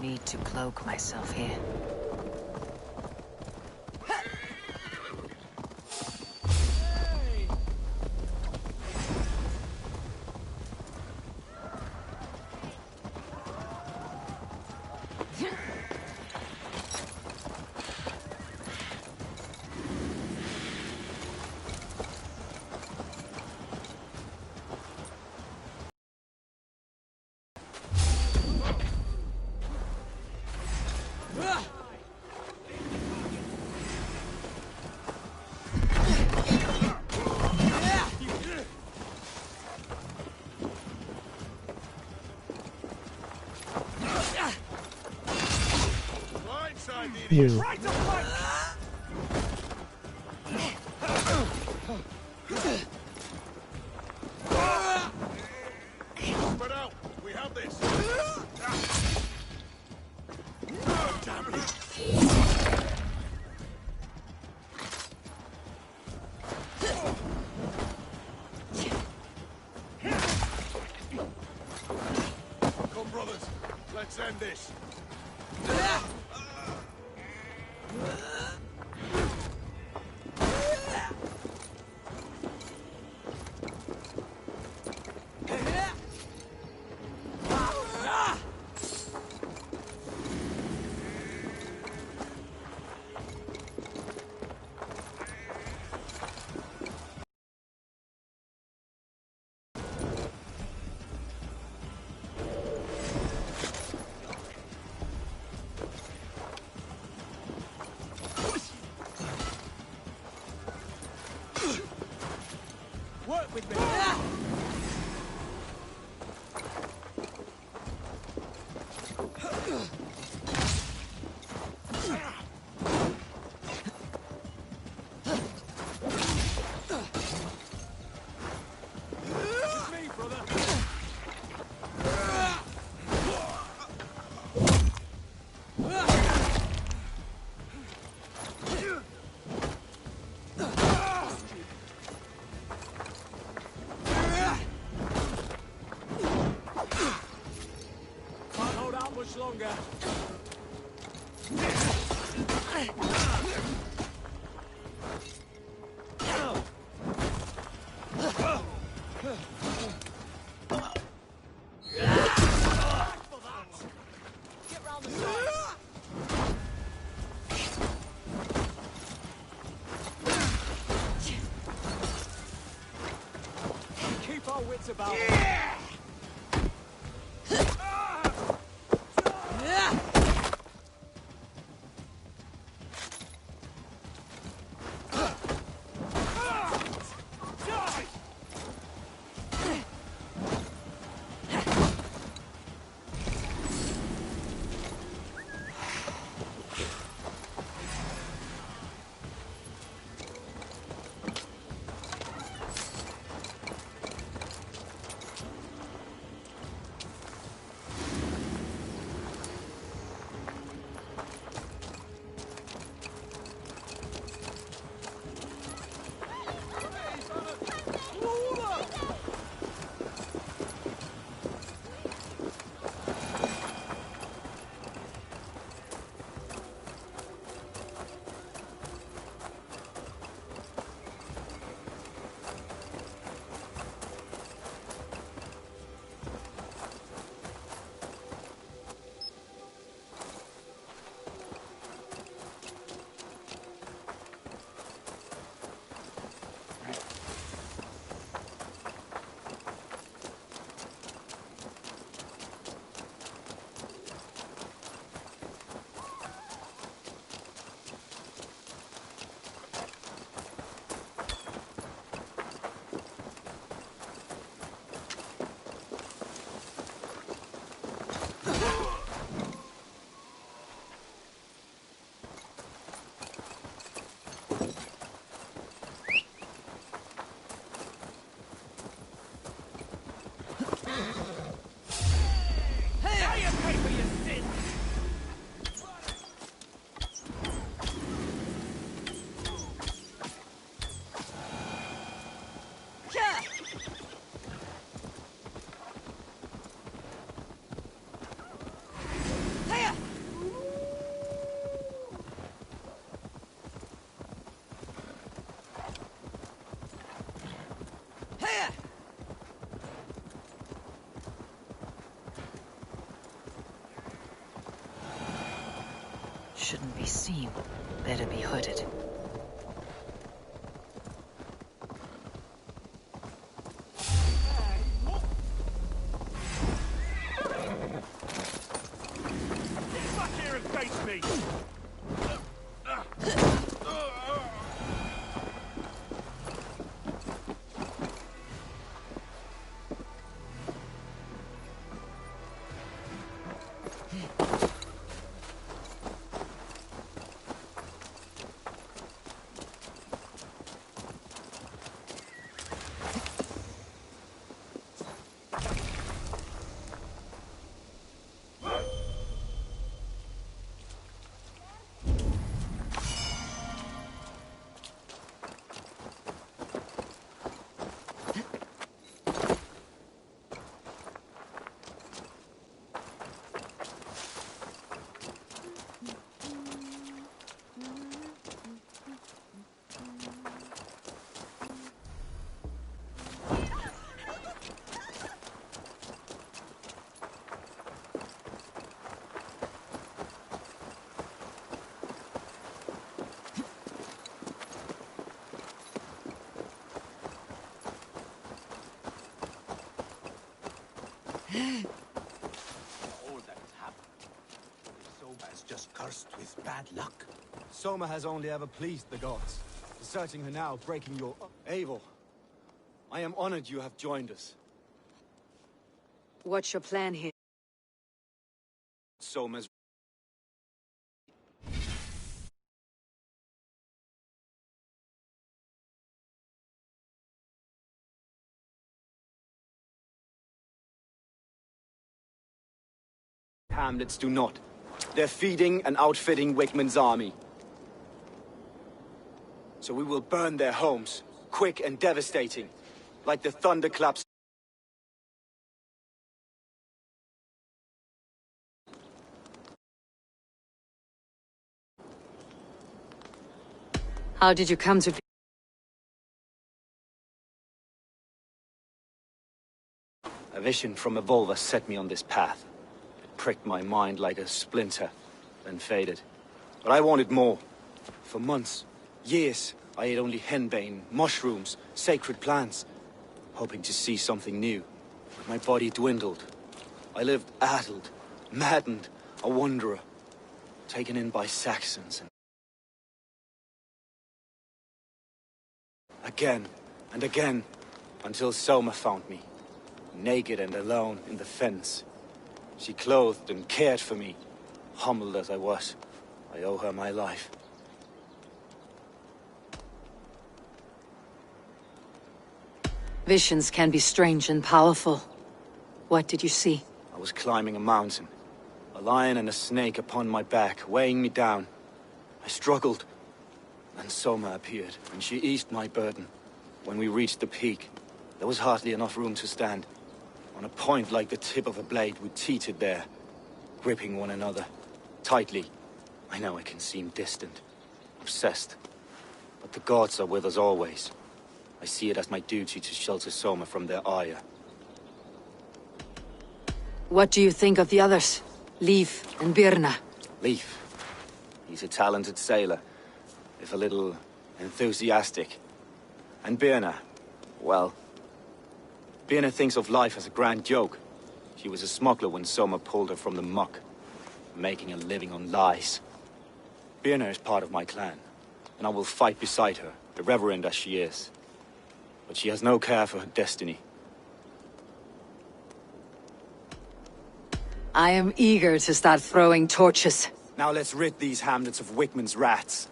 Need to cloak myself here. You. Spread out. We have this. Damn it. Come, brothers. Let's end this. Work with me. It's me, brother. Can't hold out much longer. Get round the side. Keep our wits about us. shouldn't be seen. Better be hooded. Get back here and face me! All that has happened. Soma is just cursed with bad luck. Soma has only ever pleased the gods. Deserting her now, breaking your... Eivor, I am honored you have joined us. What's your plan here? Soma's... Hamlets do not. They're feeding and outfitting Wickman's army. So we will burn their homes, quick and devastating, like the thunderclaps. How did you come to... A vision from Evolva set me on this path. It pricked my mind like a splinter, then faded. But I wanted more. For months, years, I ate only henbane, mushrooms, sacred plants, hoping to see something new. But my body dwindled. I lived addled, maddened, a wanderer, taken in by Saxons. Again and again, until Soma found me, naked and alone in the fens. She clothed and cared for me, humbled as I was. I owe her my life. Visions can be strange and powerful. What did you see? I was climbing a mountain, a lion and a snake upon my back, weighing me down. I struggled, and Soma appeared, and she eased my burden. When we reached the peak, there was hardly enough room to stand. On a point like the tip of a blade, we teetered there, gripping one another, tightly. I know it can seem distant, obsessed, but the gods are with us always. I see it as my duty to shelter Soma from their ire. What do you think of the others? Leif and Birna? Leif. He's a talented sailor, if a little enthusiastic. And Birna, well... Birna thinks of life as a grand joke. She was a smuggler when Soma pulled her from the muck, making a living on lies. Birna is part of my clan, and I will fight beside her, irreverent as she is. But she has no care for her destiny. I am eager to start throwing torches. Now let's rid these hamlets of Wickman's rats.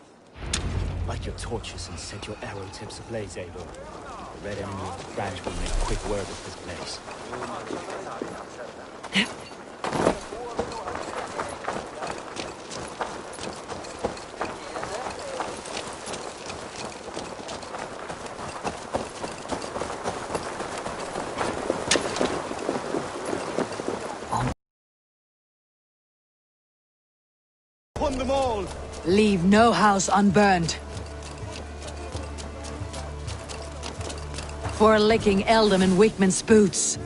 Light your torches and set your arrow tips ablaze, Eivor. The red enemy of the branch will make quick work of this place. Upon them all! Leave no house unburned. For licking Eldam and Wickman's boots.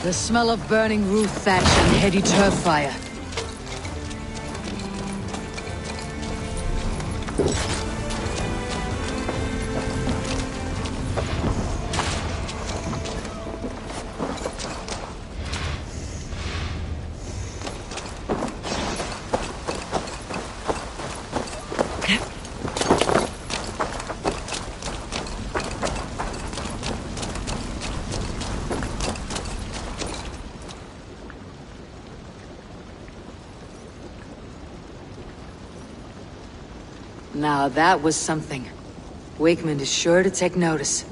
The smell of burning roof thatch and heady turf fire. Now that was something. Wakeman is sure to take notice.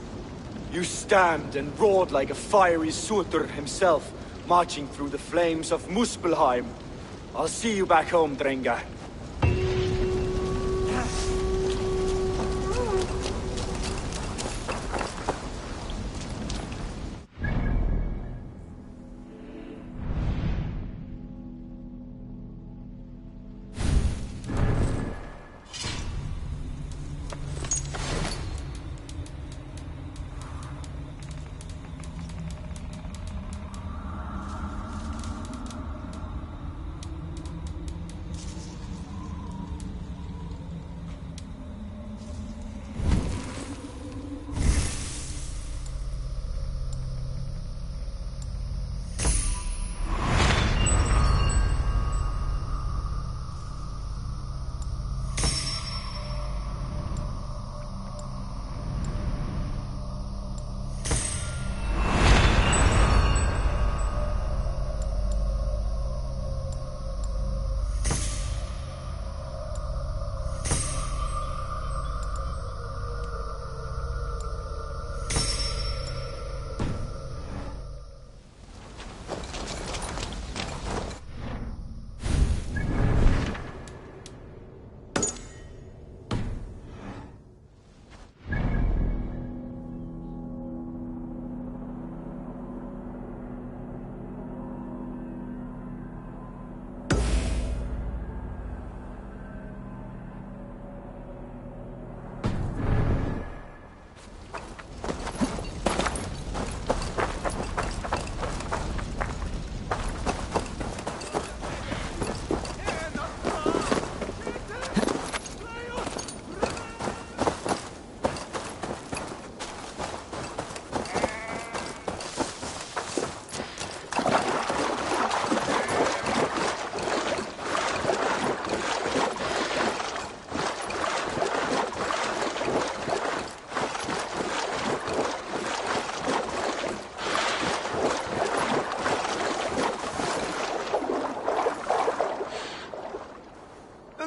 You stand and roared like a fiery Surtur himself, marching through the flames of Muspelheim. I'll see you back home, Drenga.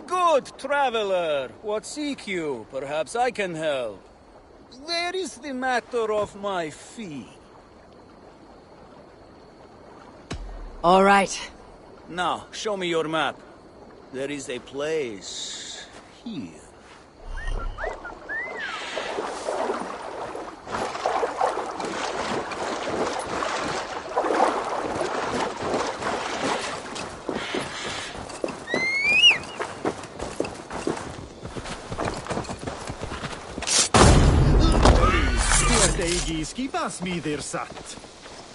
Good traveler, what seek you? Perhaps I can help. There is the matter of my fee. All right. Now, show me your map. There is a place here.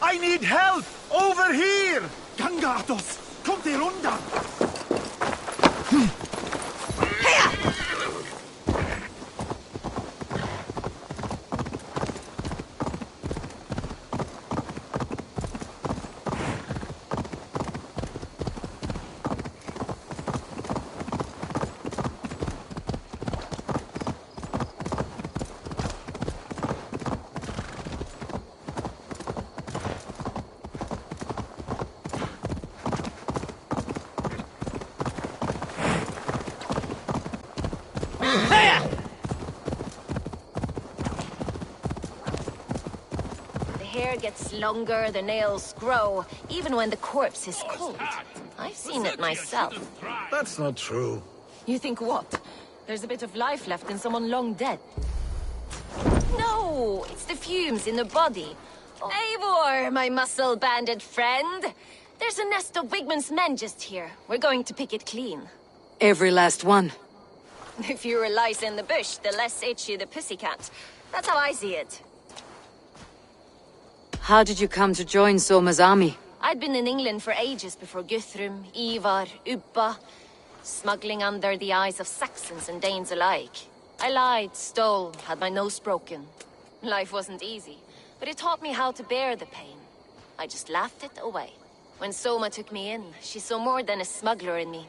I need help! Over here! Gangatos! Kommt ihr runter! The hair gets longer, the nails grow, even when the corpse is cold. I've seen it myself. That's not true. You think what? There's a bit of life left in someone long dead. No, it's the fumes in the body. Eivor, my muscle-banded friend. There's a nest of Wigman's men just here. We're going to pick it clean. Every last one. The fewer lice in the bush, the less itchy the pussycat. That's how I see it. How did you come to join Soma's army? I'd been in England for ages before Guthrum, Ivar, Ubba, smuggling under the eyes of Saxons and Danes alike. I lied, stole, had my nose broken. Life wasn't easy, but it taught me how to bear the pain. I just laughed it away. When Soma took me in, she saw more than a smuggler in me.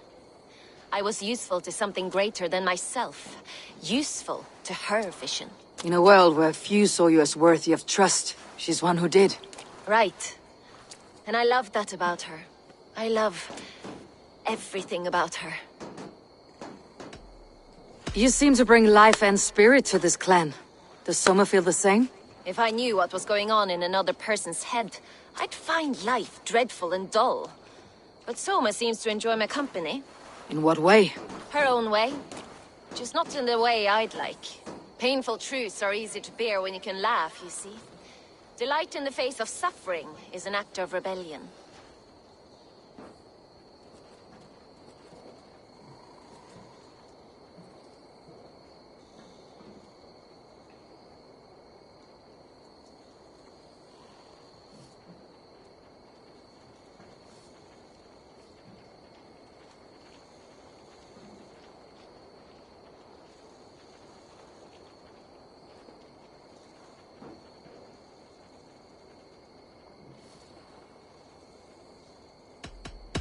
I was useful to something greater than myself. Useful to her vision. In a world where few saw you as worthy of trust, she's one who did. Right. And I love that about her. I love everything about her. You seem to bring life and spirit to this clan. Does Soma feel the same? If I knew what was going on in another person's head, I'd find life dreadful and dull. But Soma seems to enjoy my company. In what way? Her own way. Just not in the way I'd like. Painful truths are easy to bear when you can laugh, you see. Delight in the face of suffering is an act of rebellion.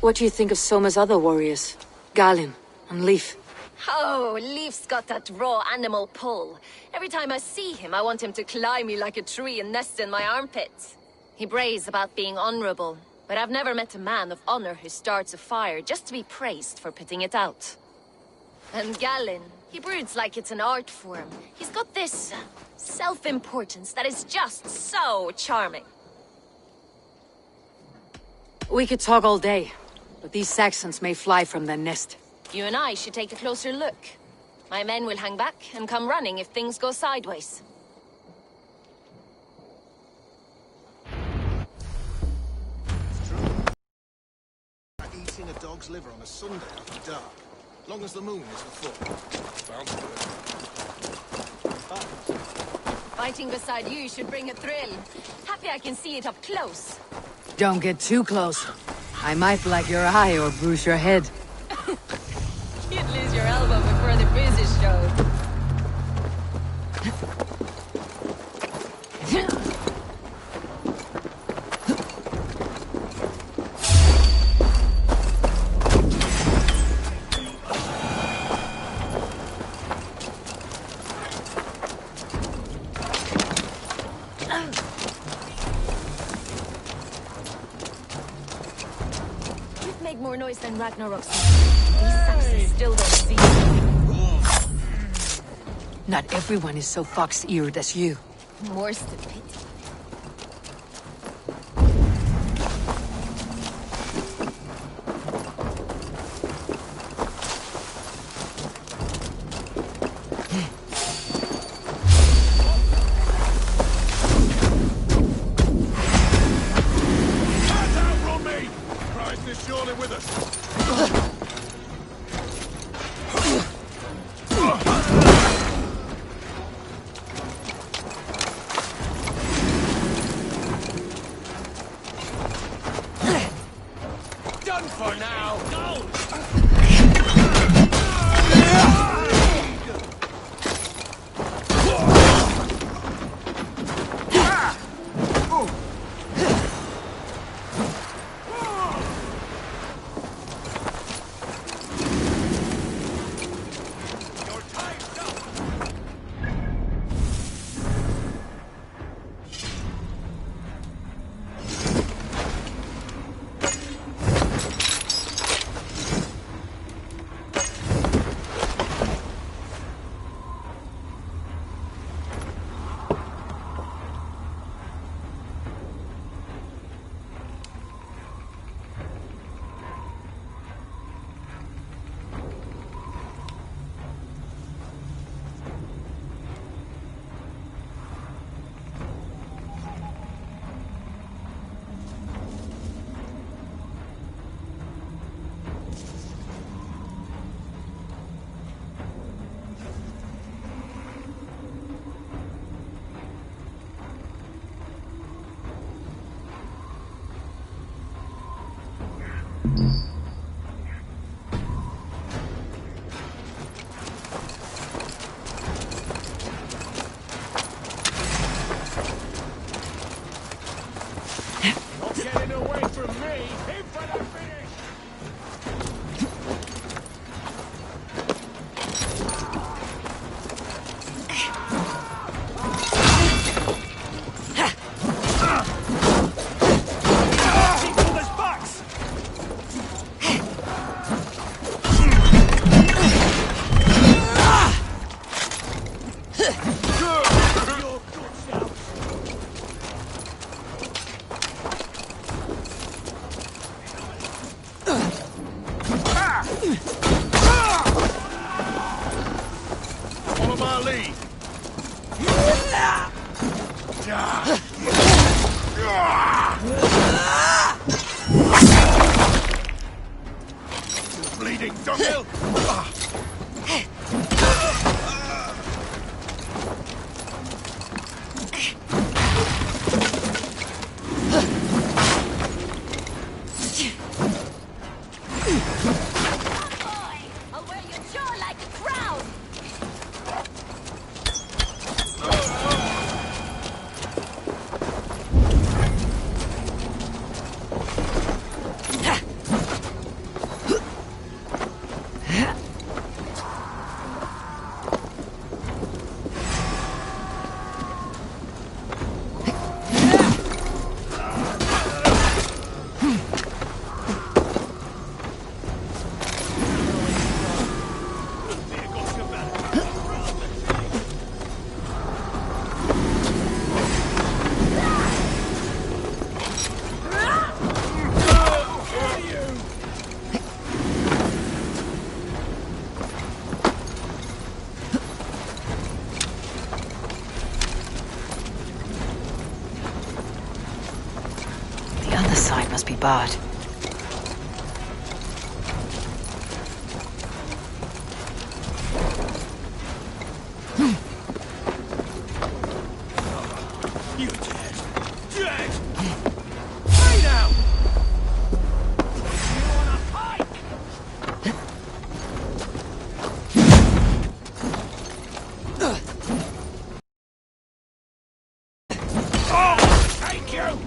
What do you think of Soma's other warriors? Galin and Leif? Oh, Leif's got that raw animal pull. Every time I see him, I want him to climb me like a tree and nest in my armpits. He brays about being honorable, but I've never met a man of honor who starts a fire just to be praised for putting it out. And Galin, he broods like it's an art form. He's got this self-importance that is just so charming. We could talk all day, but these Saxons may fly from their nest. You and I should take a closer look. My men will hang back and come running if things go sideways. Eating a dog's liver on a Sunday after dark. Long as the moon isn't full. Sounds good. Fighting beside you should bring a thrill. Happy I can see it up close. Don't get too close. I might black your eye or bruise your head. You'd lose your elbow before the bruises showed. More noise than Ragnarok's. These Saxons still don't see. Not everyone is so fox-eared as you. More's the pity. must be barred. You dead! Dead! Lay down! You wanna fight? Oh! Thank you!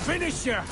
Finish ya!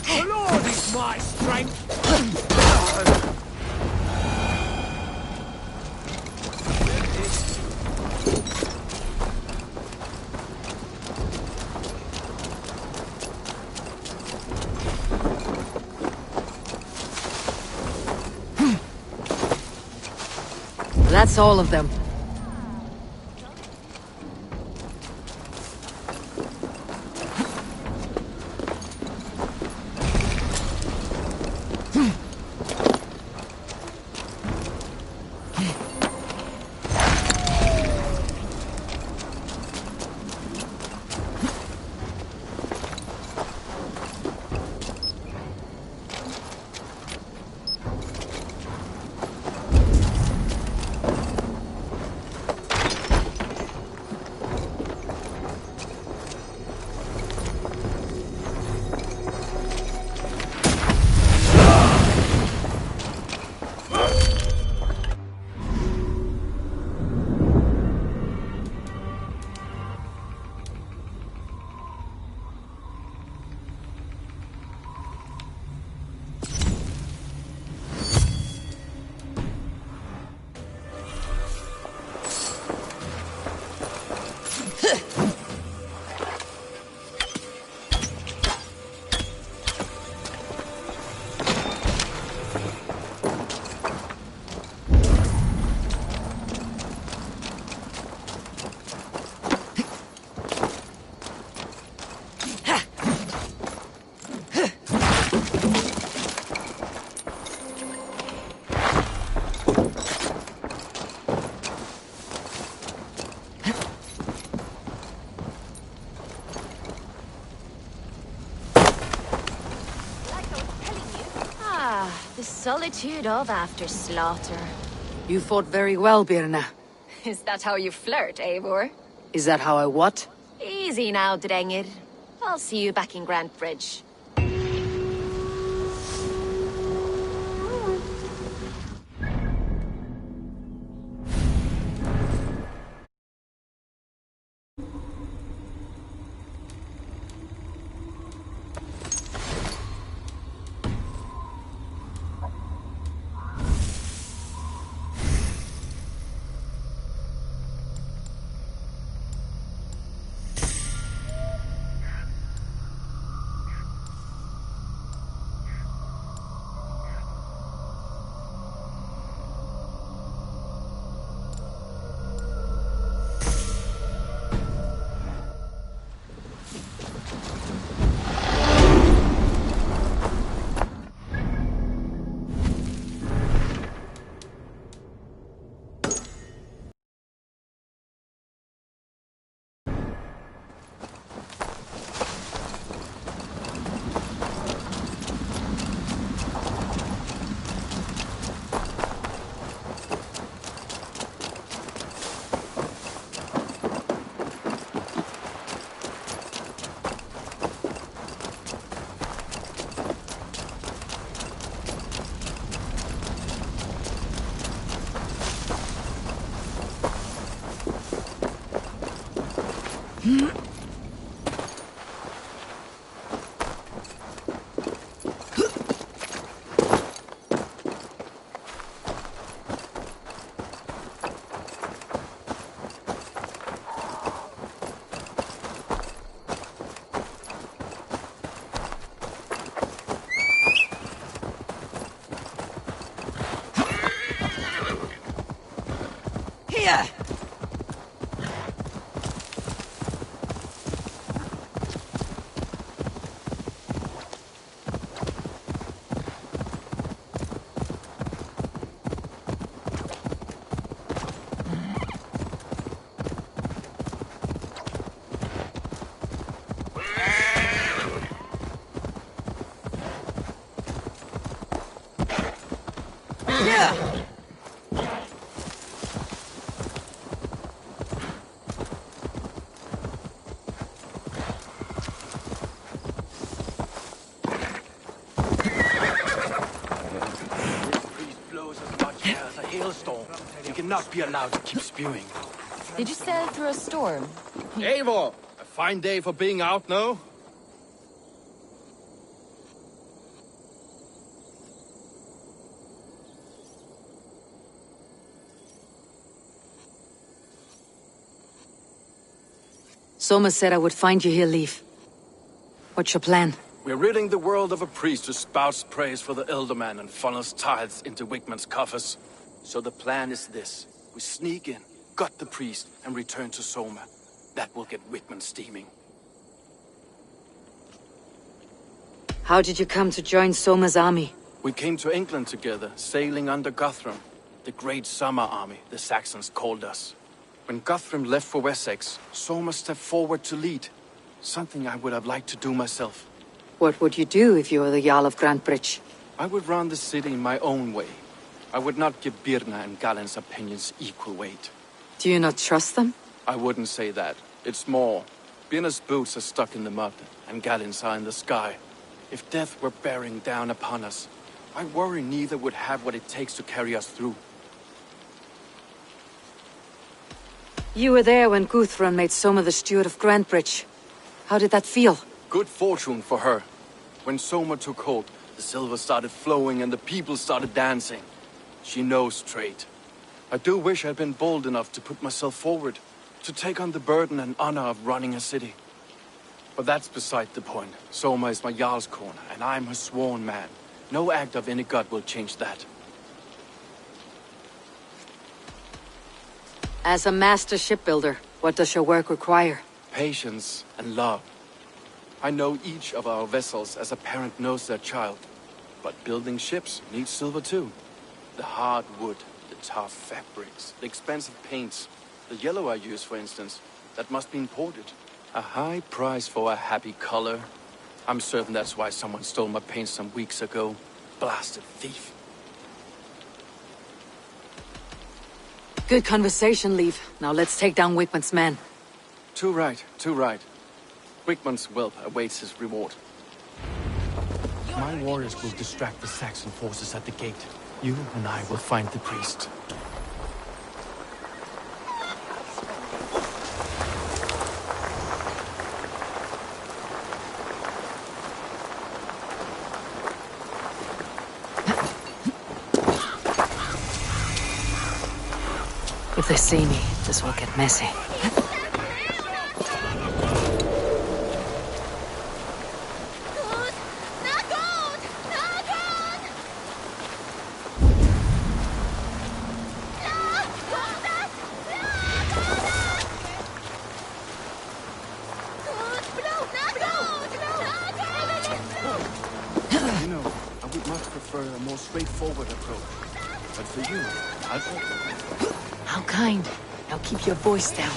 The Lord is my strength! That's all of them. The solitude of after slaughter. You fought very well, Birna. Is that how you flirt, Eivor? Is that how I what? Easy now, Drengir. I'll see you back in Grantebridge. Hailstorm. You cannot be allowed to keep spewing. Did you sail through a storm? Eivor! A fine day for being out, no? Soma said I would find you here, Leif. What's your plan? We're ridding the world of a priest who spouts praise for the Elderman and funnels tithes into Wigman's coffers. So the plan is this. We sneak in, gut the priest, and return to Soma. That will get Wigman steaming. How did you come to join Soma's army? We came to England together, sailing under Guthrum. The Great Summer Army, the Saxons called us. When Guthrum left for Wessex, Soma stepped forward to lead. Something I would have liked to do myself. What would you do if you were the Jarl of Grantebridge? I would run the city in my own way. I would not give Birna and Galen's opinions equal weight. Do you not trust them? I wouldn't say that. It's more. Birna's boots are stuck in the mud, and Galen's are in the sky. If death were bearing down upon us, I worry neither would have what it takes to carry us through. You were there when Guthrum made Soma the steward of Grantebridge. How did that feel? Good fortune for her. When Soma took hold, the silver started flowing and the people started dancing. She knows trade. I do wish I'd been bold enough to put myself forward, to take on the burden and honor of running a city. But that's beside the point. Soma is my Jarl's corner, and I'm her sworn man. No act of any god will change that. As a master shipbuilder, what does your work require? Patience and love. I know each of our vessels as a parent knows their child. But building ships needs silver too. The hard wood, the tough fabrics, the expensive paints. The yellow I use, for instance, that must be imported. A high price for a happy color. I'm certain that's why someone stole my paint some weeks ago. blasted thief. Good conversation, Leaf. Now let's take down Wickman's men. Too right, too right. Wickman's whelp awaits his reward. My warriors will distract the Saxon forces at the gate. You and I will find the priest. If they see me, this will get messy. You know, I would much prefer a more straightforward approach. But for you, I'll take it. How kind. Now keep your voice down.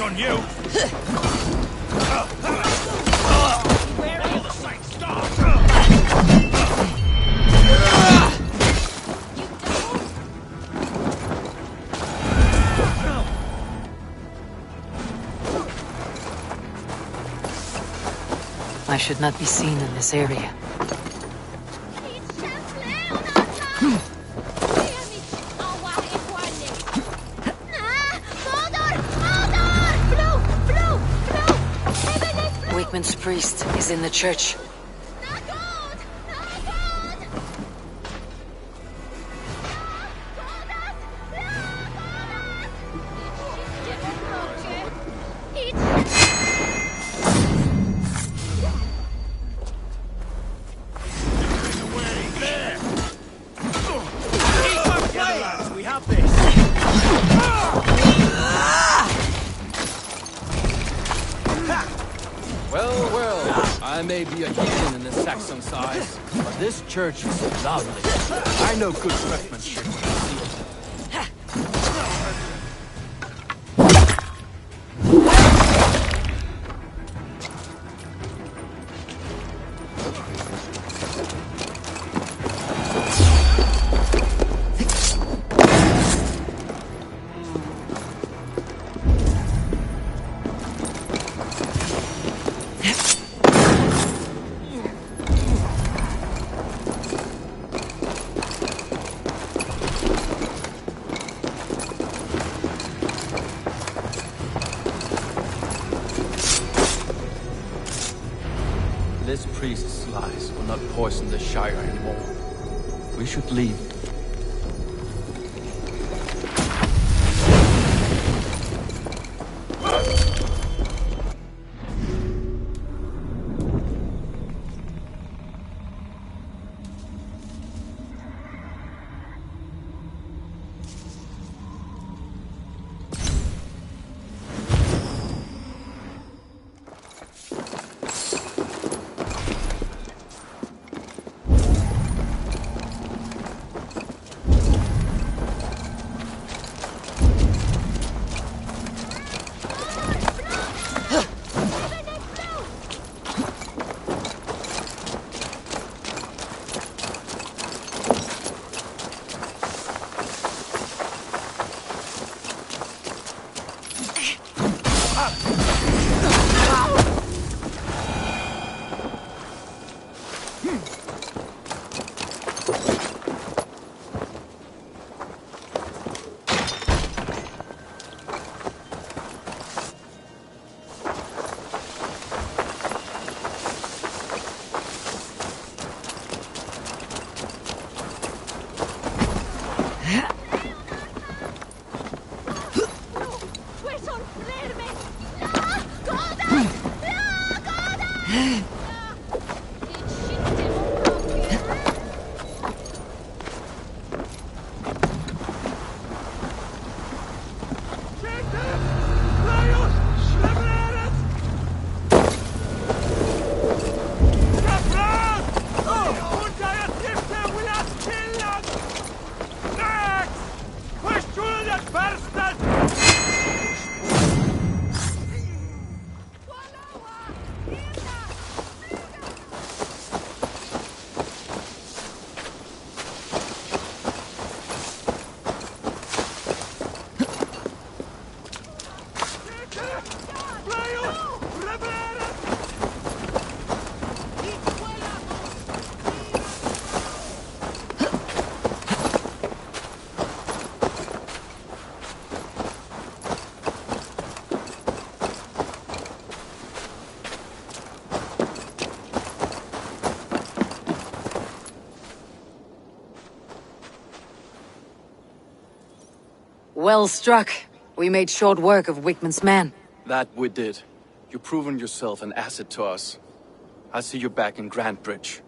On you! I should not be seen in this area. Wickman's priest is in the church. We have this! Well, well, I may be a heathen in the Saxon size, but this church is lovely. I know good craftsmanship when I see it. This priest's lies will not poison the Shire anymore. We should leave. Well struck. We made short work of Wickman's men. That we did. You've proven yourself an asset to us. I'll see you back in Grantbridge.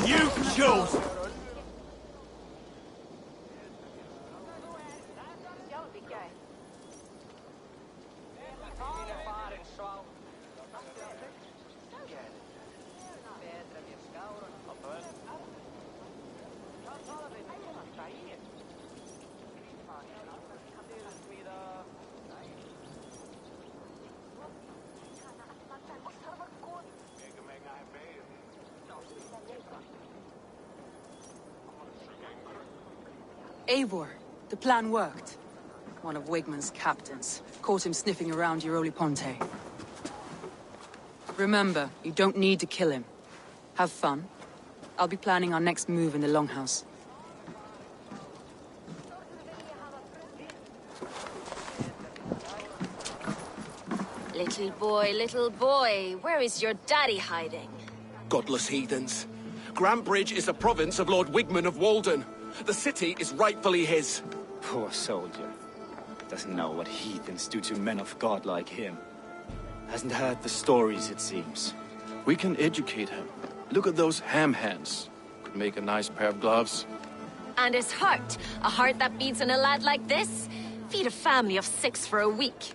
You chose! Eivor, the plan worked. One of Wigman's captains caught him sniffing around Euroli Ponte. Remember, you don't need to kill him. Have fun. I'll be planning our next move in the Longhouse. Little boy, where is your daddy hiding? Godless heathens. Grantbridge is a province of Lord Wigman of Walden. The city is rightfully his. Poor soldier. Doesn't know what heathens do to men of God like him. Hasn't heard the stories, it seems. We can educate him. Look at those ham hands. Could make a nice pair of gloves. And his heart. A heart that beats in a lad like this? Feed a family of 6 for a week.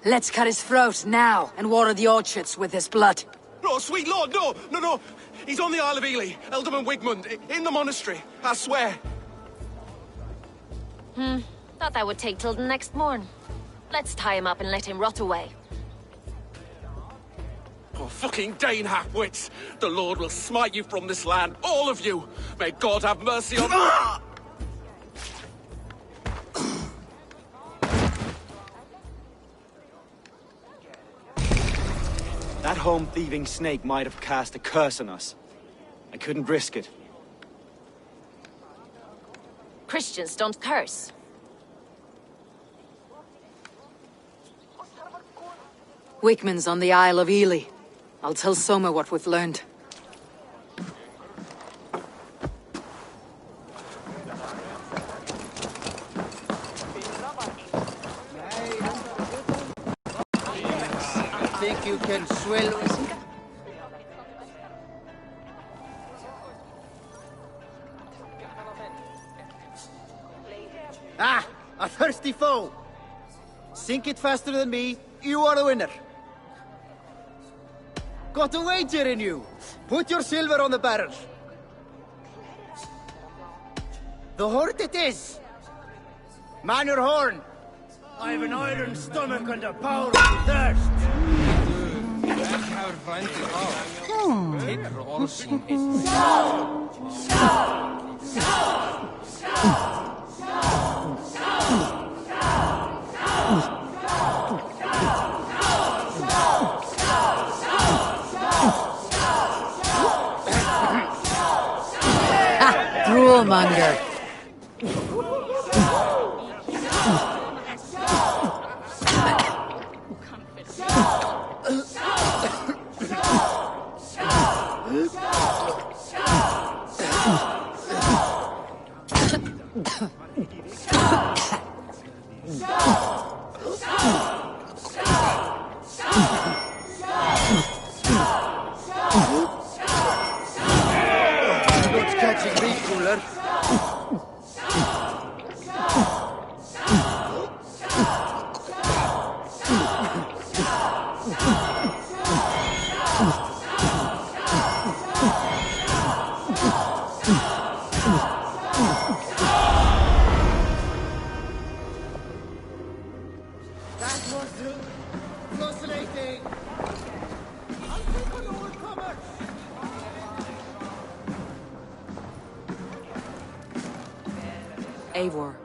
Let's cut his throat now and water the orchards with his blood. Oh, sweet lord, no! He's on the Isle of Ely, Ealdorman Wigmund, in the monastery, I swear. Thought that would take till the next morn. Let's tie him up and let him rot away. Oh, fucking Dane halfwits! The Lord will smite you from this land, all of you! May God have mercy on... That home-thieving snake might have cast a curse on us. I couldn't risk it. Christians don't curse. Wigman's on the Isle of Ely. I'll tell Soma what we've learned. Think you can swallow? Ah, a thirsty foe. Sink it faster than me. You are the winner. Got a wager in you. Put your silver on the barrel. The hort it is. Man your horn. I have an iron stomach and the power of thirst. Droolmonger. Not catching me, cooler. That was fascinating. I'll take an overcomer. Eivor,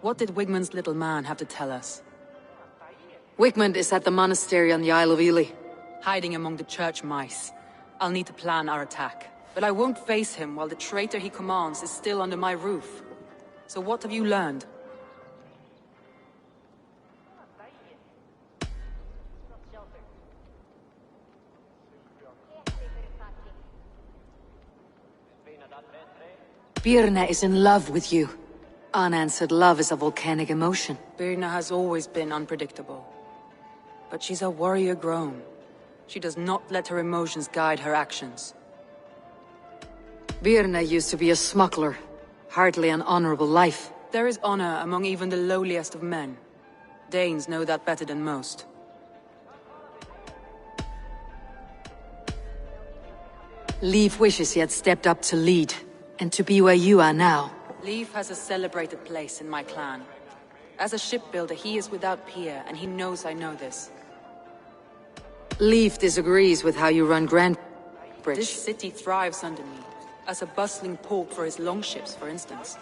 what did Wigmund's little man have to tell us? Wigmund is at the monastery on the Isle of Ely, hiding among the church mice. I'll need to plan our attack. But I won't face him while the traitor he commands is still under my roof. So what have you learned? Birna is in love with you. Unanswered love is a volcanic emotion. Birna has always been unpredictable. But she's a warrior grown. She does not let her emotions guide her actions. Birna used to be a smuggler. Hardly an honorable life. There is honor among even the lowliest of men. Danes know that better than most. Leif wishes he had stepped up to lead, and to be where you are now. Leif has a celebrated place in my clan. As a shipbuilder, he is without peer, and he knows I know this. Leif disagrees with how you run Grand Bridge. This city thrives under me, as a bustling port for his longships, for instance.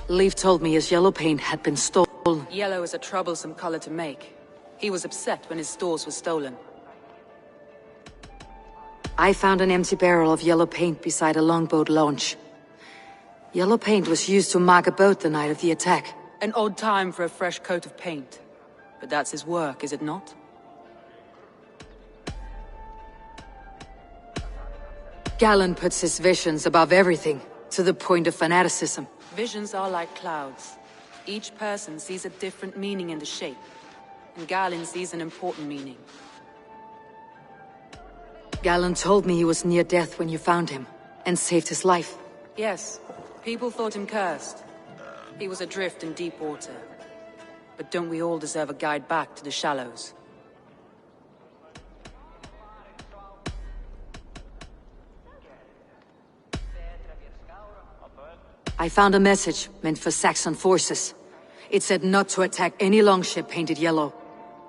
Leif told me his yellow paint had been stolen. Yellow is a troublesome color to make. He was upset when his stores were stolen. I found an empty barrel of yellow paint beside a longboat launch. Yellow paint was used to mark a boat the night of the attack. An odd time for a fresh coat of paint. But that's his work, is it not? Galen puts his visions above everything, to the point of fanaticism. Visions are like clouds. Each person sees a different meaning in the shape. And Galen sees an important meaning. Galen told me he was near death when you found him, and saved his life. Yes, people thought him cursed. He was adrift in deep water. But don't we all deserve a guide back to the shallows? I found a message meant for Saxon forces. It said not to attack any longship painted yellow.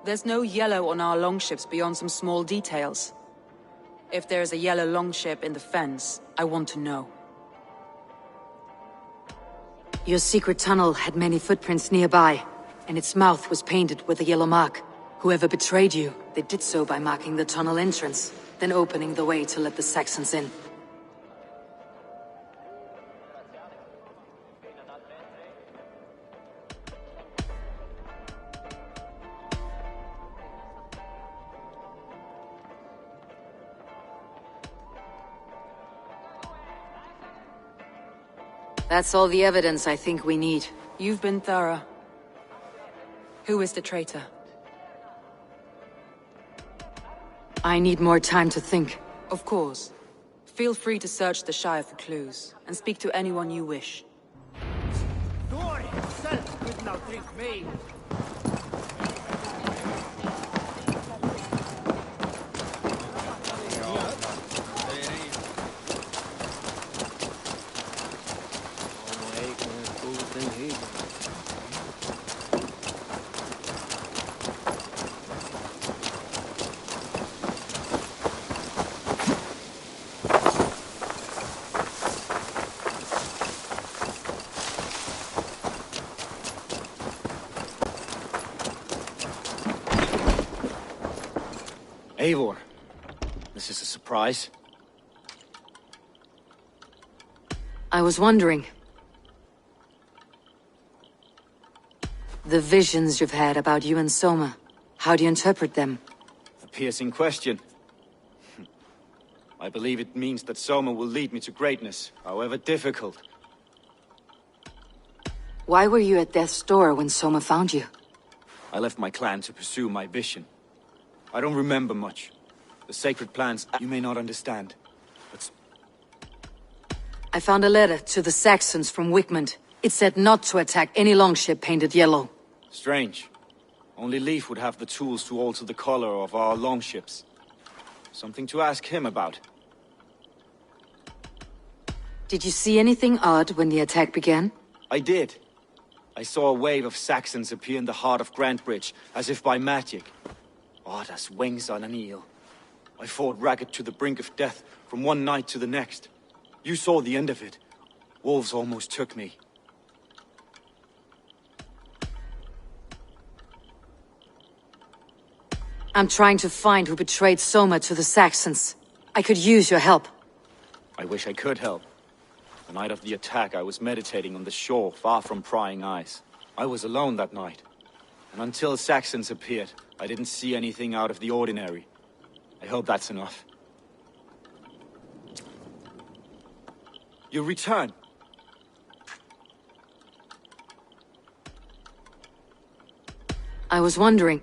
There's no yellow on our longships beyond some small details. If there's a yellow longship in the fens, I want to know. Your secret tunnel had many footprints nearby, and its mouth was painted with a yellow mark. Whoever betrayed you, they did so by marking the tunnel entrance, then opening the way to let the Saxons in. That's all the evidence I think we need. You've been thorough. Who is the traitor? I need more time to think. Of course. Feel free to search the Shire for clues, and speak to anyone you wish. Dory himself would not drink me. Eivor, this is a surprise. I was wondering. The visions you've had about you and Soma, how do you interpret them? A piercing question. I believe it means that Soma will lead me to greatness, however difficult. Why were you at death's door when Soma found you? I left my clan to pursue my vision. I don't remember much. The sacred plans you may not understand, but... I found a letter to the Saxons from Wigmund. It said not to attack any longship painted yellow. Strange. Only Leif would have the tools to alter the color of our longships. Something to ask him about. Did you see anything odd when the attack began? I did. I saw a wave of Saxons appear in the heart of Grantbridge, as if by magic. Odd as wings on an eel. I fought ragged to the brink of death from one night to the next. You saw the end of it. Wolves almost took me. I'm trying to find who betrayed Soma to the Saxons. I could use your help. I wish I could help. The night of the attack, I was meditating on the shore, far from prying eyes. I was alone that night. And until Saxons appeared, I didn't see anything out of the ordinary. I hope that's enough. You return. I was wondering.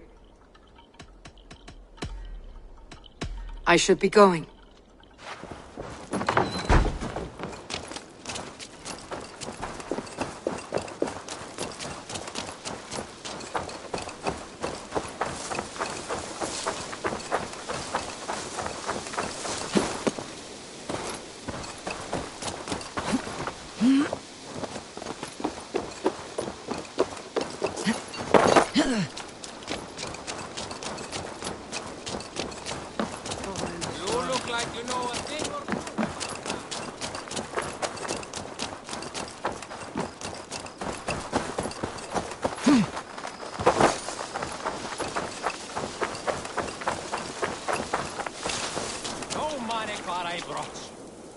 I should be going.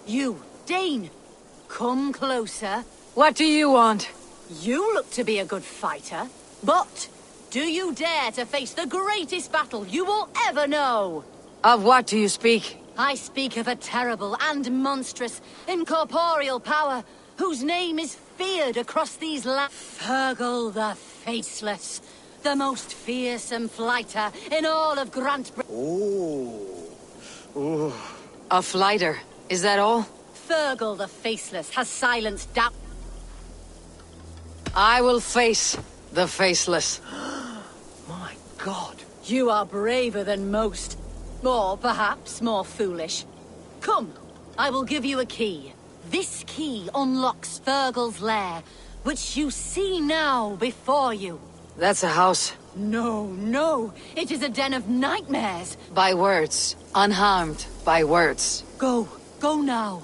You, Dane! Come closer. What do you want? You look to be a good fighter, but do you dare to face the greatest battle you will ever know? Of what do you speak? I speak of a terrible and monstrous, incorporeal power, whose name is feared across these lands. Fergal the Faceless, the most fearsome fighter in all of Grantbridge. A fighter, is that all? Fergal the Faceless has silenced doubt. I will face the Faceless. My God. You are braver than most. Or perhaps more foolish. Come, I will give you a key. This key unlocks Fergal's lair, which you see now before you. That's a house. No, no. It is a den of nightmares. By words. Unharmed by words. Go. Go now.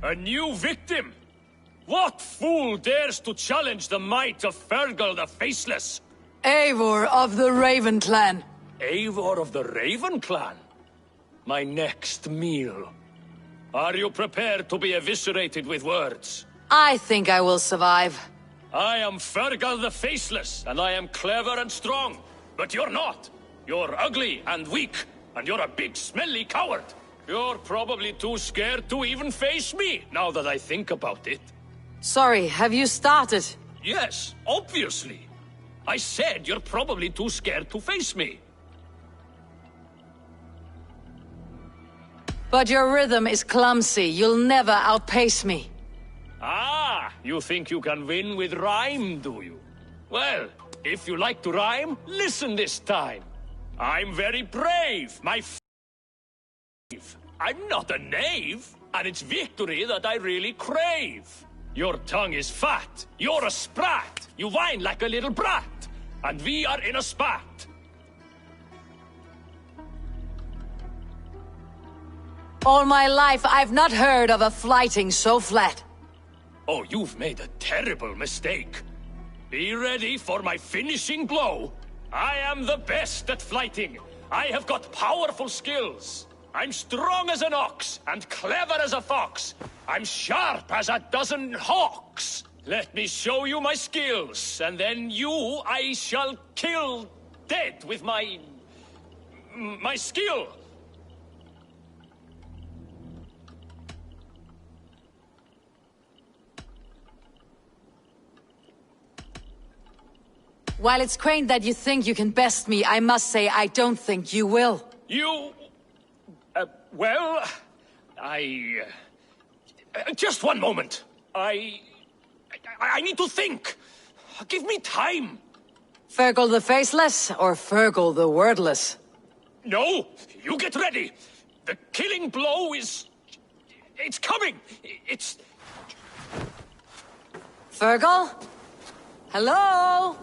A new victim? What fool dares to challenge the might of Fergal the Faceless? Eivor of the Raven Clan. Eivor of the Raven Clan? My next meal. Are you prepared to be eviscerated with words? I think I will survive. I am Fergal the Faceless, and I am clever and strong. But you're not. You're ugly and weak, and you're a big smelly coward. You're probably too scared to even face me, now that I think about it. Sorry, have you started? Yes, obviously. I said you're probably too scared to face me. But your rhythm is clumsy. You'll never outpace me. Ah, you think you can win with rhyme, do you? Well, if you like to rhyme, listen this time. I'm very brave, I'm not a knave, and it's victory that I really crave. Your tongue is fat, you're a sprat, you whine like a little brat, and we are in a spat. All my life, I've not heard of a flighting so flat. Oh, you've made a terrible mistake. Be ready for my finishing blow. I am the best at flighting. I have got powerful skills. I'm strong as an ox, and clever as a fox. I'm sharp as a dozen hawks. Let me show you my skills, and then you I shall kill dead with my skill. While it's quaint that you think you can best me, I must say I don't think you will. You... well... just one moment. I need to think. Give me time. Fergal the Faceless or Fergal the Wordless? No, you get ready. The killing blow is... it's coming. It's... Fergal? Hello?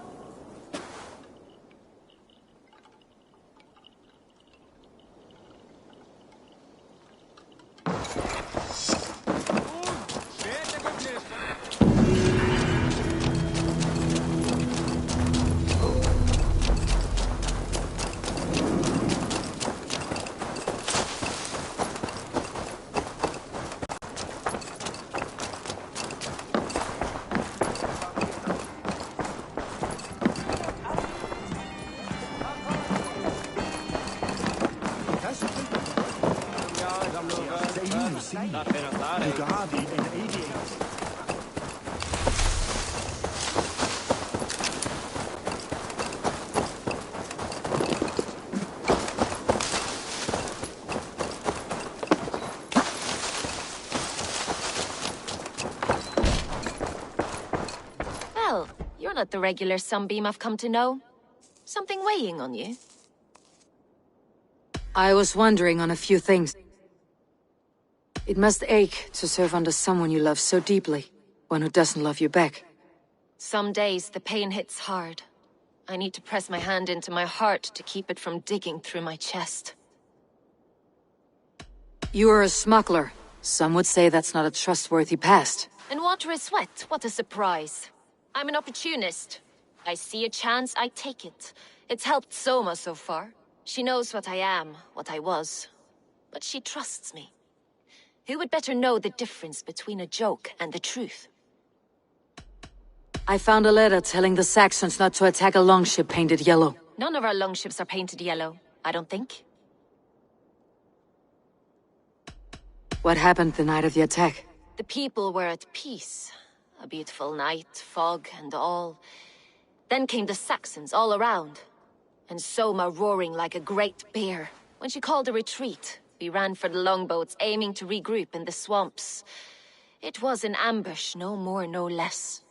Well, you're not the regular sunbeam I've come to know. Something weighing on you? I was wondering on a few things. It must ache to serve under someone you love so deeply, one who doesn't love you back. Some days the pain hits hard. I need to press my hand into my heart to keep it from digging through my chest. You are a smuggler. Some would say that's not a trustworthy past. And water is wet, what a surprise. I'm an opportunist. I see a chance, I take it. It's helped Soma so far. She knows what I am, what I was. But she trusts me. Who would better know the difference between a joke and the truth? I found a letter telling the Saxons not to attack a longship painted yellow. None of our longships are painted yellow, I don't think. What happened the night of the attack? The people were at peace. A beautiful night, fog and all. Then came the Saxons all around. And Soma roaring like a great bear. When she called a retreat, We ran for the longboats, aiming to regroup in the swamps. It was an ambush, no more, no less.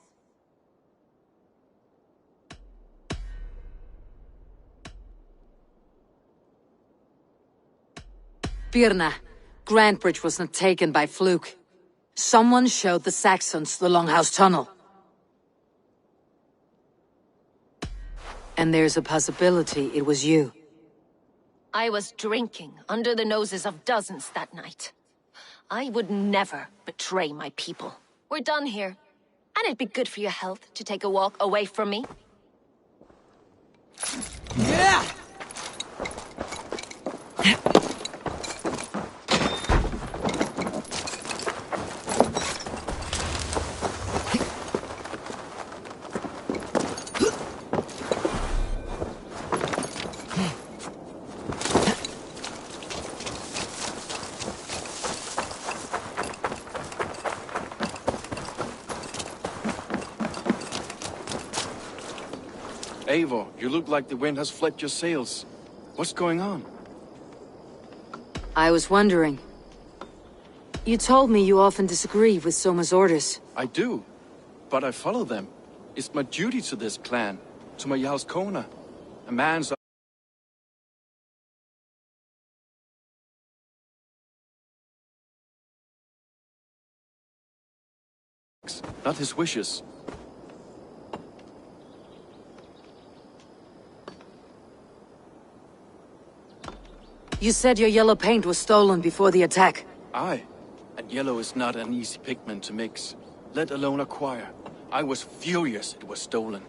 Birna, Grantbridge was not taken by fluke. Someone showed the Saxons the Longhouse Tunnel. And there's a possibility it was you. I was drinking under the noses of dozens that night. I would never betray my people. We're done here. And it'd be good for your health to take a walk away from me. Yeah! Eivor, you look like the wind has flapped your sails. What's going on? I was wondering. You told me you often disagree with Soma's orders. I do, but I follow them. It's my duty to this clan, to my Jarl's Kona. A man's... not his wishes. You said your yellow paint was stolen before the attack. Aye, and yellow is not an easy pigment to mix, let alone acquire. I was furious it was stolen.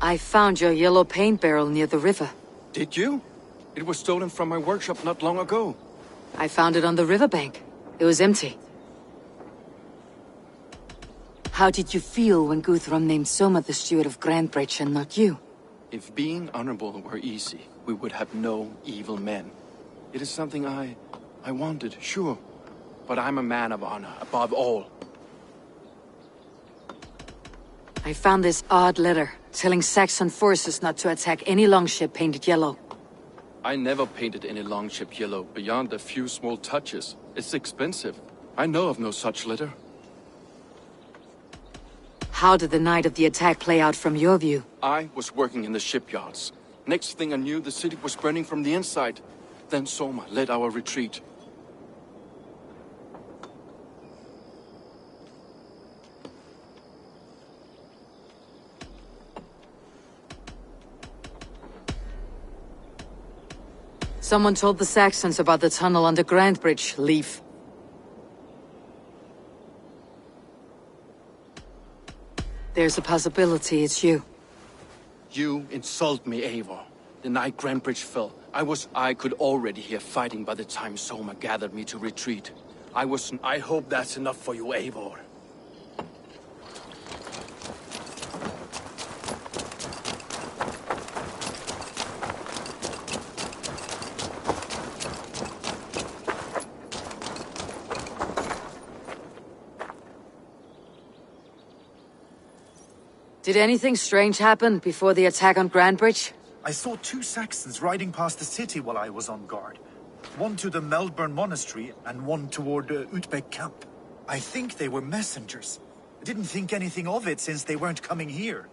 I found your yellow paint barrel near the river. Did you? It was stolen from my workshop not long ago. I found it on the riverbank. It was empty. How did you feel when Guthrum named Soma the steward of Grantbridge and not you? If being honorable were easy, we would have no evil men. It is something I wanted, sure. But I'm a man of honor, above all. I found this odd letter, telling Saxon forces not to attack any longship painted yellow. I never painted any longship yellow, beyond a few small touches. It's expensive. I know of no such letter. How did the night of the attack play out from your view? I was working in the shipyards. Next thing I knew, the city was burning from the inside. Then Soma led our retreat. Someone told the Saxons about the tunnel under Grantbridge. Leave. There's a possibility it's you. You insult me, Eivor. The night Grantbridge fell, I could already hear fighting by the time Soma gathered me to retreat. I hope that's enough for you, Eivor. Did anything strange happen before the attack on Grantbridge? I saw two Saxons riding past the city while I was on guard. One to the Melbourne Monastery and one toward Utbeck Camp. I think they were messengers. I didn't think anything of it since they weren't coming here.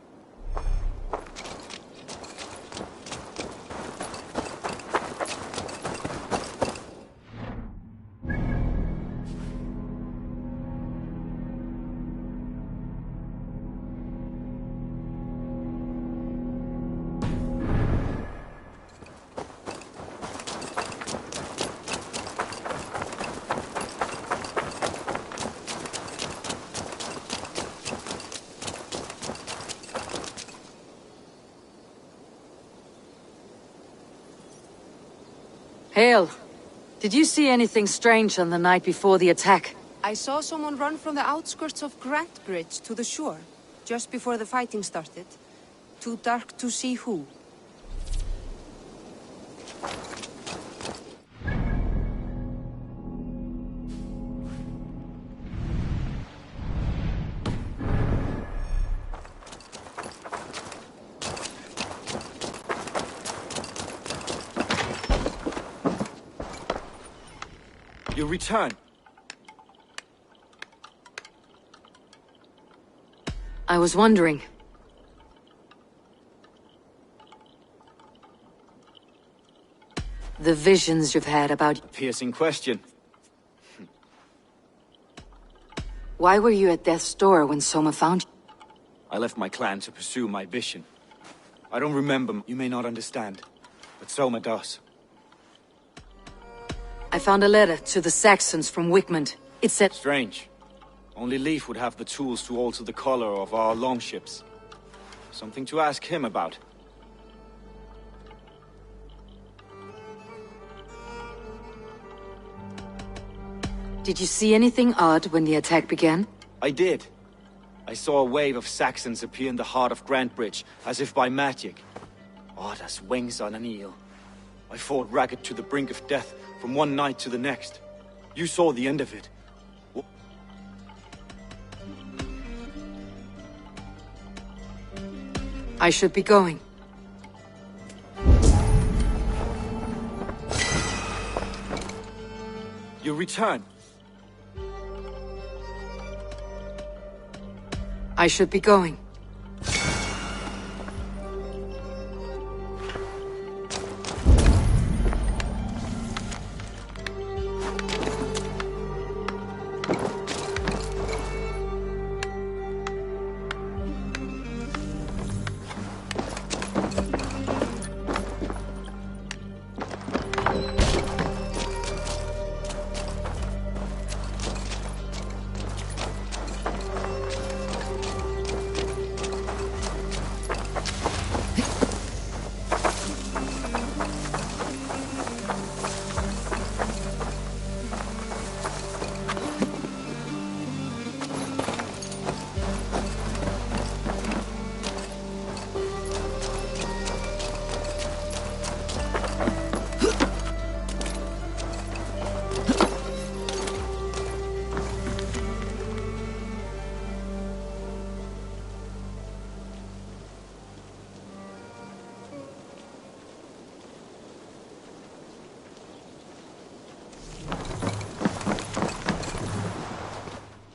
Hale, did you see anything strange on the night before the attack? I saw someone run from the outskirts of Grantbridge to the shore, just before the fighting started. Too dark to see who. You return. I was wondering. The visions you've had about... A piercing question. Why were you at death's door when Soma found you? I left my clan to pursue my vision. I don't remember. You may not understand, but Soma does. I found a letter to the Saxons from Wigmund. It said... Strange. Only Leif would have the tools to alter the color of our longships. Something to ask him about. Did you see anything odd when the attack began? I did. I saw a wave of Saxons appear in the heart of Grantbridge, as if by magic. Odd as wings on an eel. I fought ragged to the brink of death, from one night to the next. You saw the end of it. I should be going. You return. I should be going.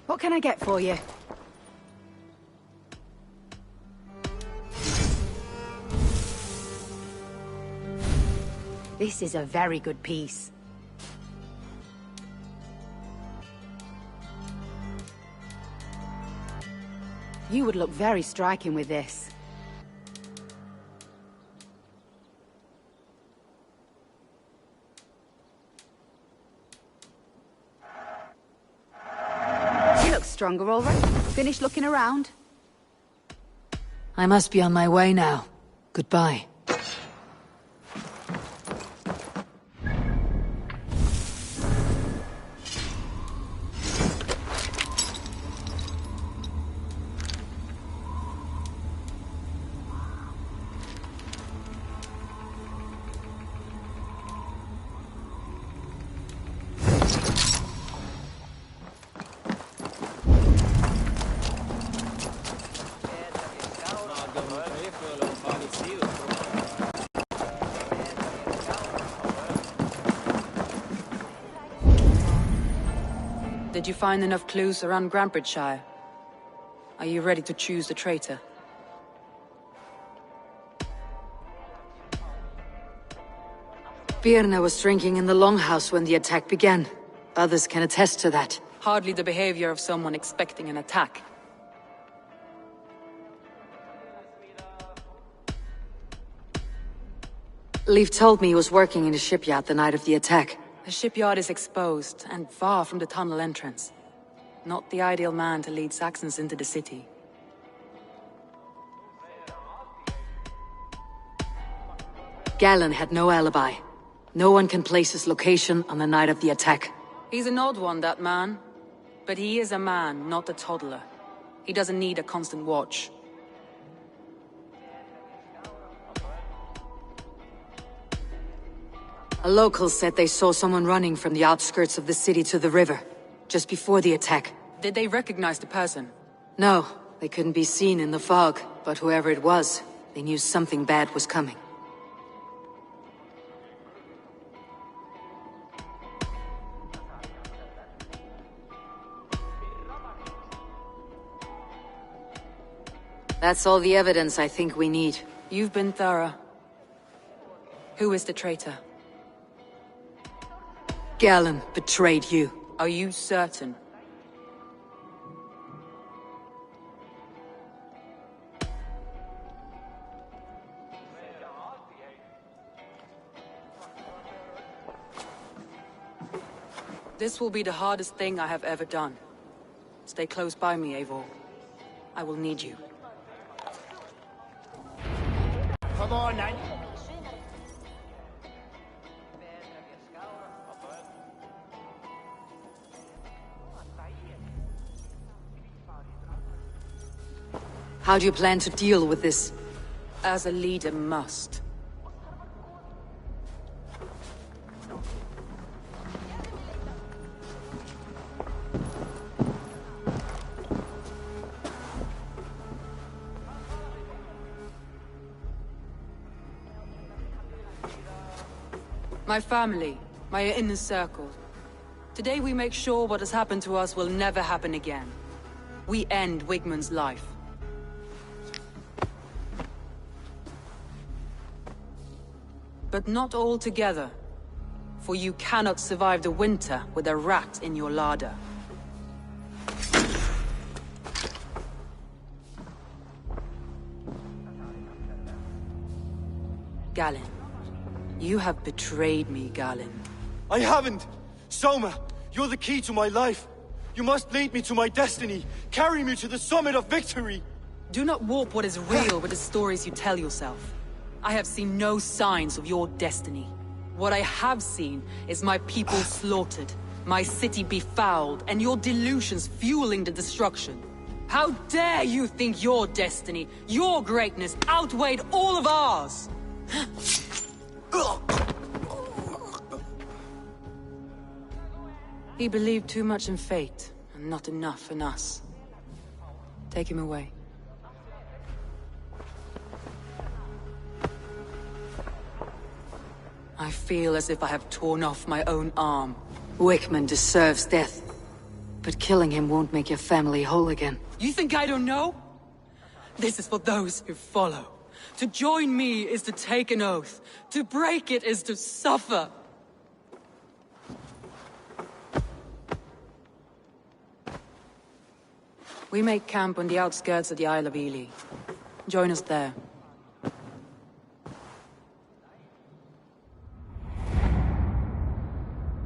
What can I get for you? This is a very good piece. You would look very striking with this. You look stronger already. Finished looking around? I must be on my way now. Goodbye. Did you find enough clues around Grantbridgeshire? Are you ready to choose the traitor? Birna was drinking in the longhouse when the attack began. Others can attest to that. Hardly the behavior of someone expecting an attack. Leif told me he was working in a shipyard the night of the attack. The shipyard is exposed, and far from the tunnel entrance. Not the ideal man to lead Saxons into the city. Galen had no alibi. No one can place his location on the night of the attack. He's an odd one, that man. But he is a man, not a toddler. He doesn't need a constant watch. A local said they saw someone running from the outskirts of the city to the river, just before the attack. Did they recognize the person? No, they couldn't be seen in the fog, but whoever it was, they knew something bad was coming. That's all the evidence I think we need. You've been thorough. Who is the traitor? Galen betrayed you. Are you certain? This will be the hardest thing I have ever done. Stay close by me, Eivor. I will need you. Come on, then. How do you plan to deal with this? As a leader must. My family, my inner circle. Today we make sure what has happened to us will never happen again. We end Wigmund's life. But not all together. For you cannot survive the winter with a rat in your larder. Galen. You have betrayed me, Galen. I haven't! Soma, you're the key to my life. You must lead me to my destiny. Carry me to the summit of victory. Do not warp what is real with the stories you tell yourself. I have seen no signs of your destiny. What I have seen is my people slaughtered, my city befouled, and your delusions fueling the destruction. How dare you think your destiny, your greatness, outweighed all of ours? He believed too much in fate, and not enough in us. Take him away. I feel as if I have torn off my own arm. Wigmund deserves death. But killing him won't make your family whole again. You think I don't know? This is for those who follow. To join me is to take an oath. To break it is to suffer. We make camp on the outskirts of the Isle of Ely. Join us there.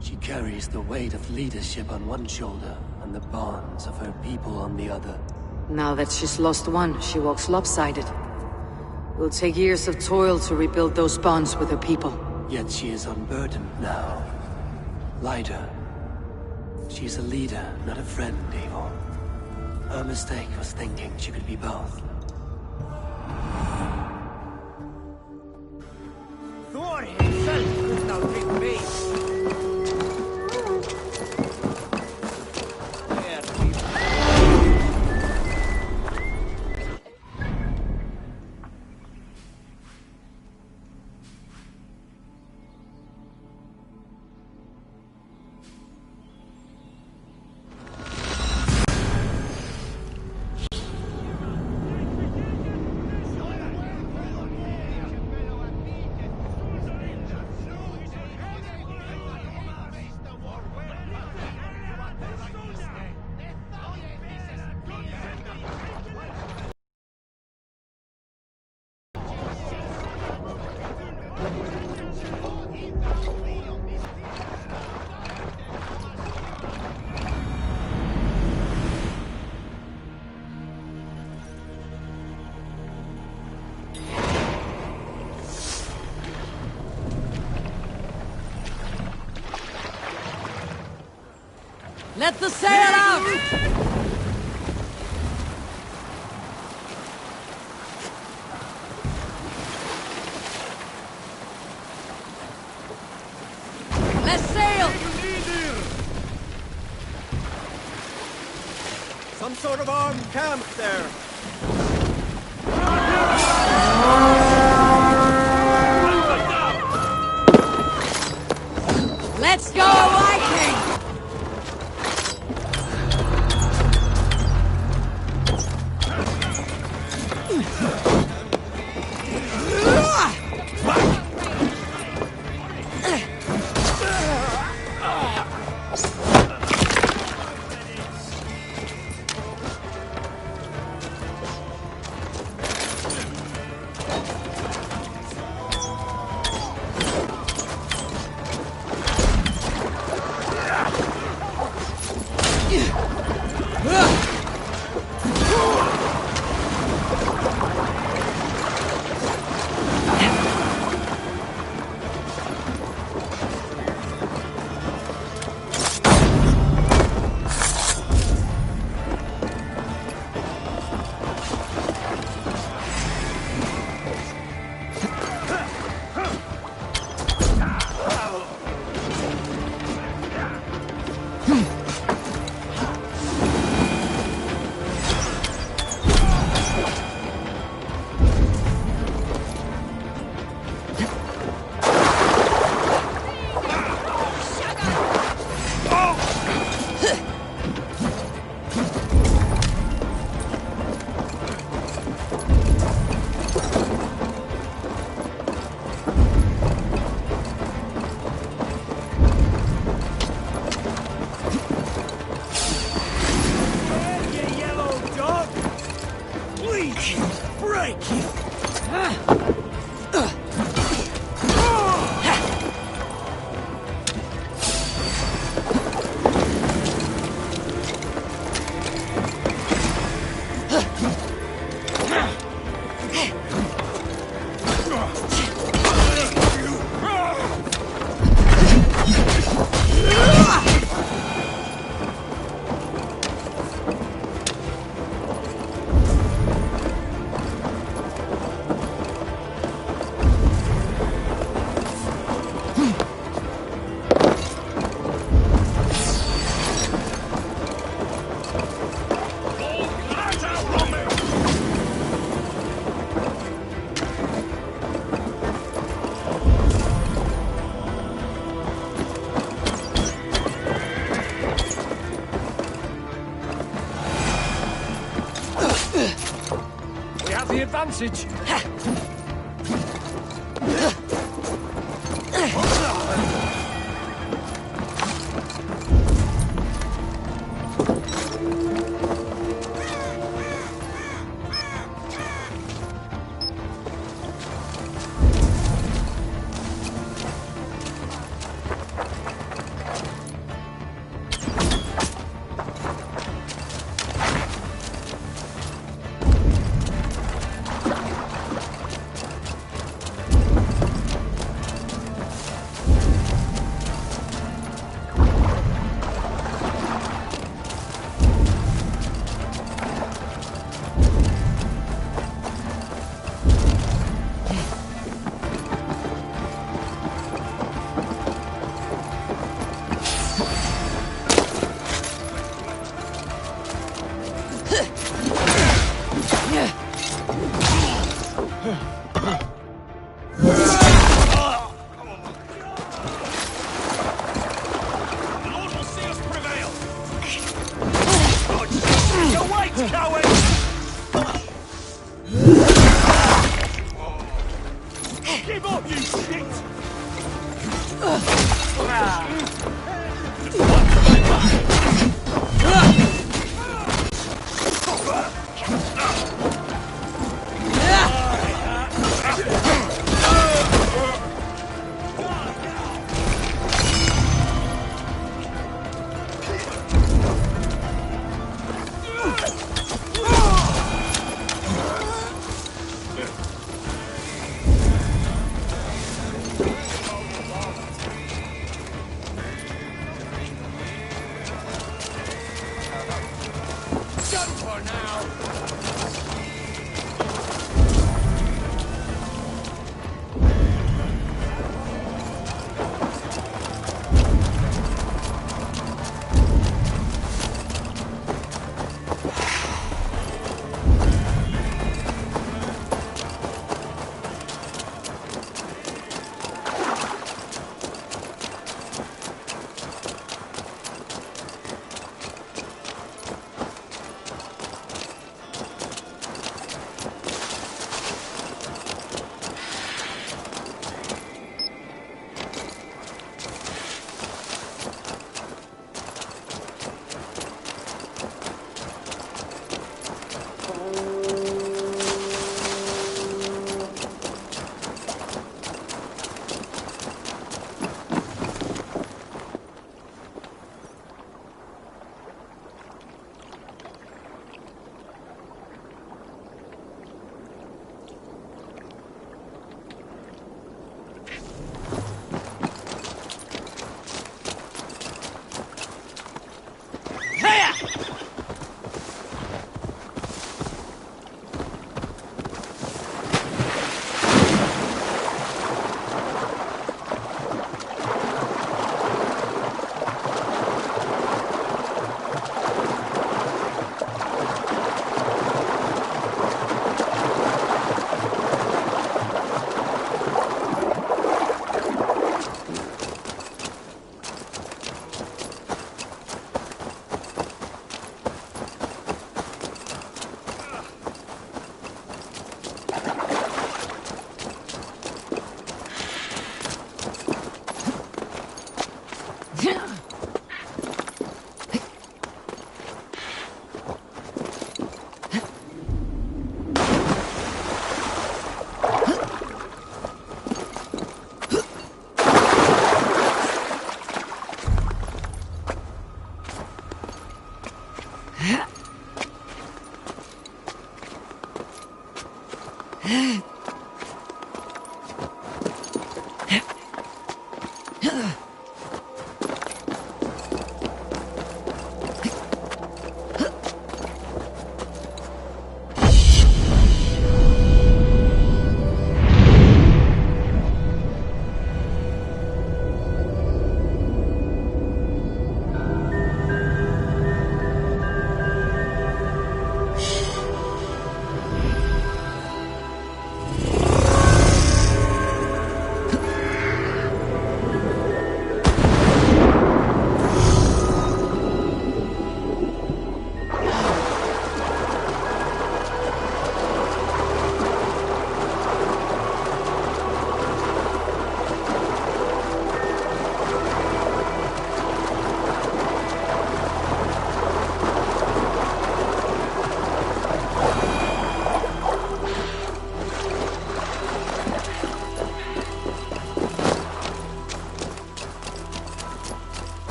She carries the weight of leadership on one shoulder and the bonds of her people on the other. Now that she's lost one, she walks lopsided. It will take years of toil to rebuild those bonds with her people. Yet she is unburdened now. Lighter. She's a leader, not a friend, Eivor. Her mistake was thinking she could be both. Thor himself could not take me. Let the sail out! Let's sail! Some sort of armed camp there. Let's go, Viking! Bleed you! Break you! We have the advantage. Give up, you shit!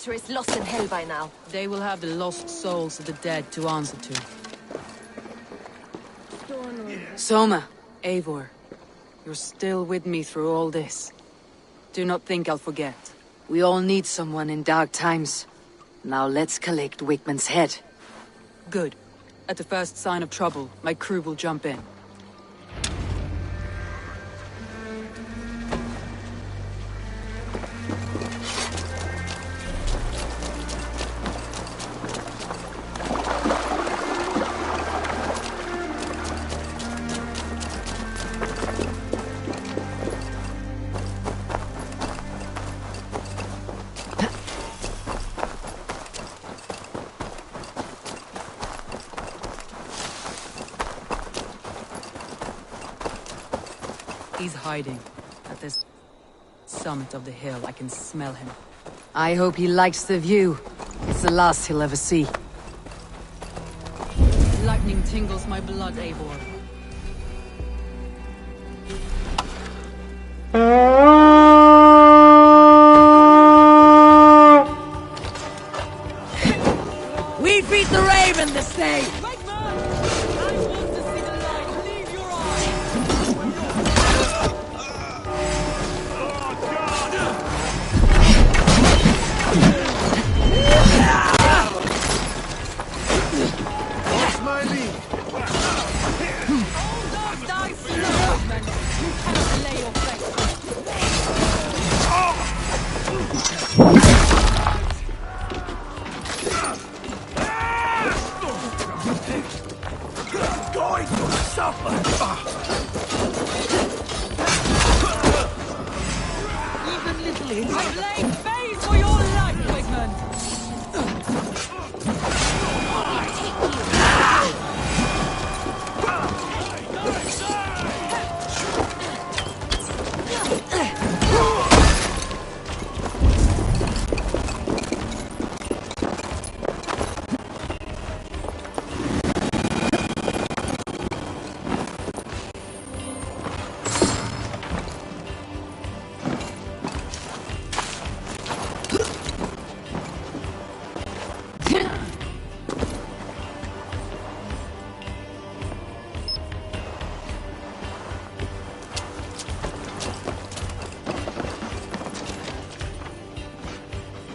Is lost in hell by now. They will have the lost souls of the dead to answer to. Soma, Eivor, you're still with me through all this. Do not think I'll forget. We all need someone in dark times. Now let's collect Wigmund's head. Good. At the first sign of trouble, my crew will jump in. He's hiding. At this summit of the hill, I can smell him. I hope he likes the view. It's the last he'll ever see. Lightning tingles my blood, Eivor. We beat the Raven this day!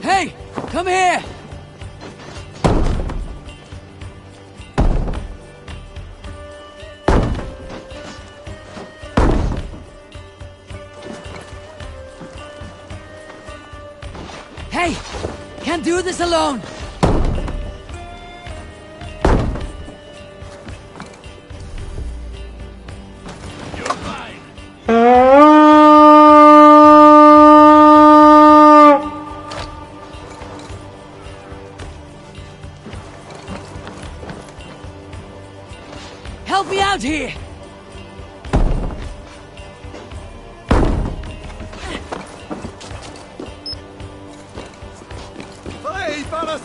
Hey! Come here! Hey! Can't do this alone! Help me out here! Hey, fellas!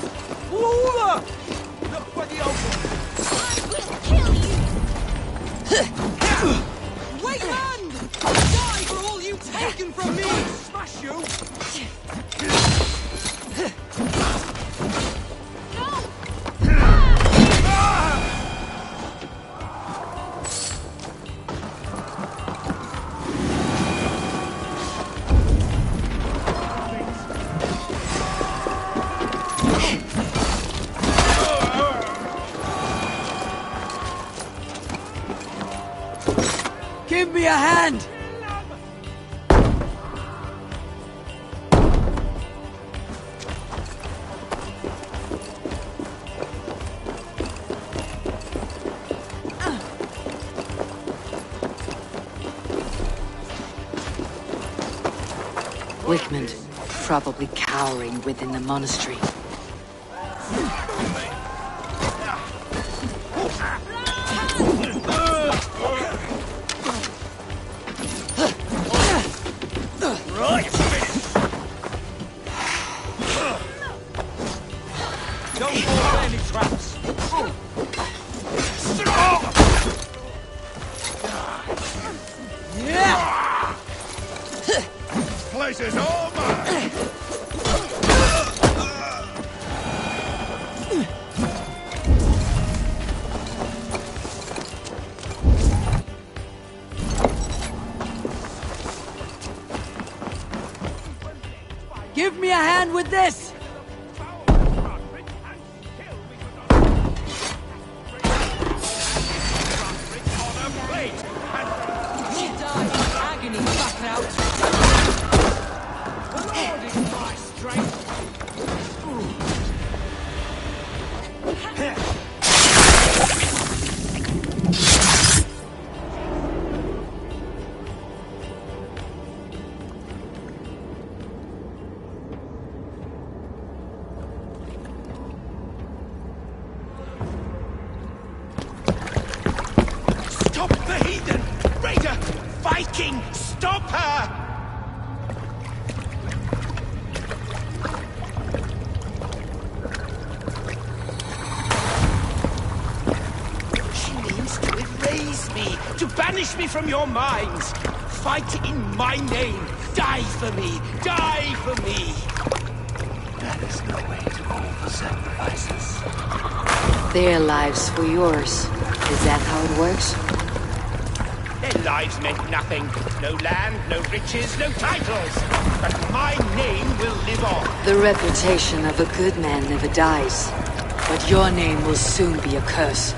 Over! Look for the open! I will kill you! Wait, man! Die for all you've taken from me! smash you! Give me a hand! Wigmund, probably cowering within the monastery. Right, don't fall any traps. Yeah! This place is all mine! Give me a hand with this! Stop the heathen! Raider! Viking! Stop her! She means to erase me, to banish me from your minds. Fight in my name. Die for me. Die for me. That is no way to offer sacrifices. Their lives for yours. Is that how it works? Their lives meant nothing. No land, no riches, no titles. But my name will live on. The reputation of a good man never dies. But your name will soon be a curse.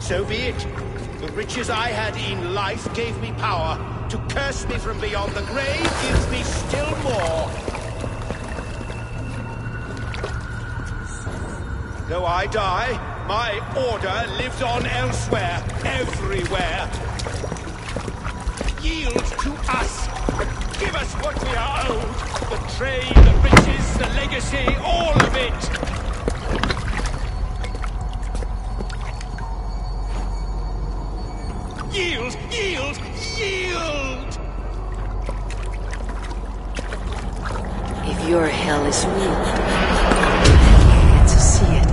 So be it. The riches I had in life gave me power. To curse me from beyond the grave gives me still more. Though I die, my order lives on elsewhere, everywhere. Yield to us. Give us what we are owed. The trade, the riches, the legacy, all of it. Yield! Yield! Yield! If your hell is real, you get to see it.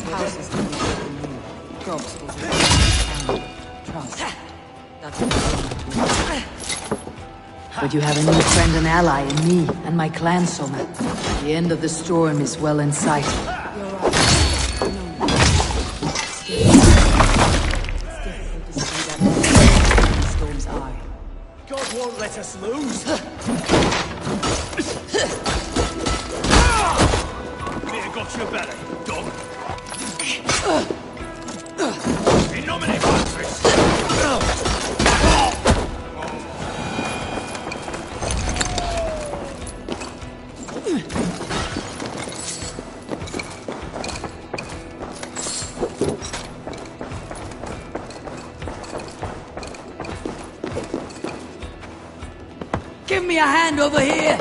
Houses will be built anew. Crops will be planted. Trust. That's what But you have a new friend and ally in me and my clan, Soma. The end of the storm is well in sight. You're right. It's difficult to see that in the storm's eye. God won't let us lose. Beer got your belly, dog. In nomine Patris. Give me a hand over here!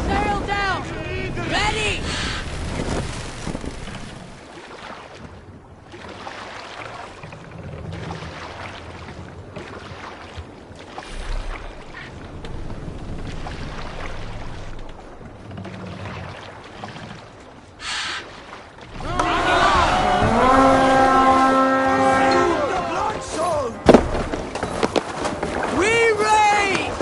Sail down! Ready! We raid!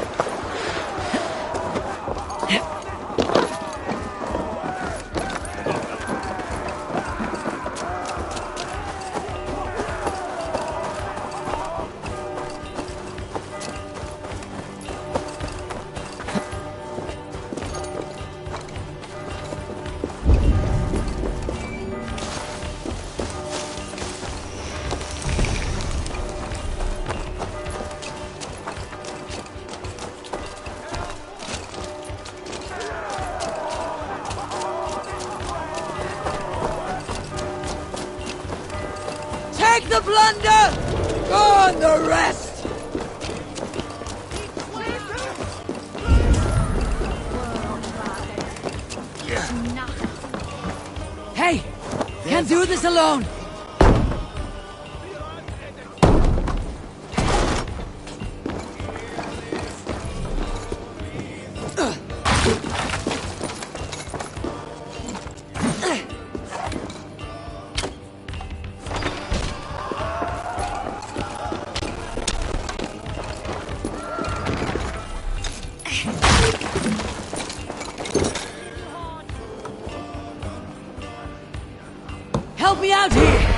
Take the plunder! Go on the rest! Hey! Can't do this alone! Help me out here!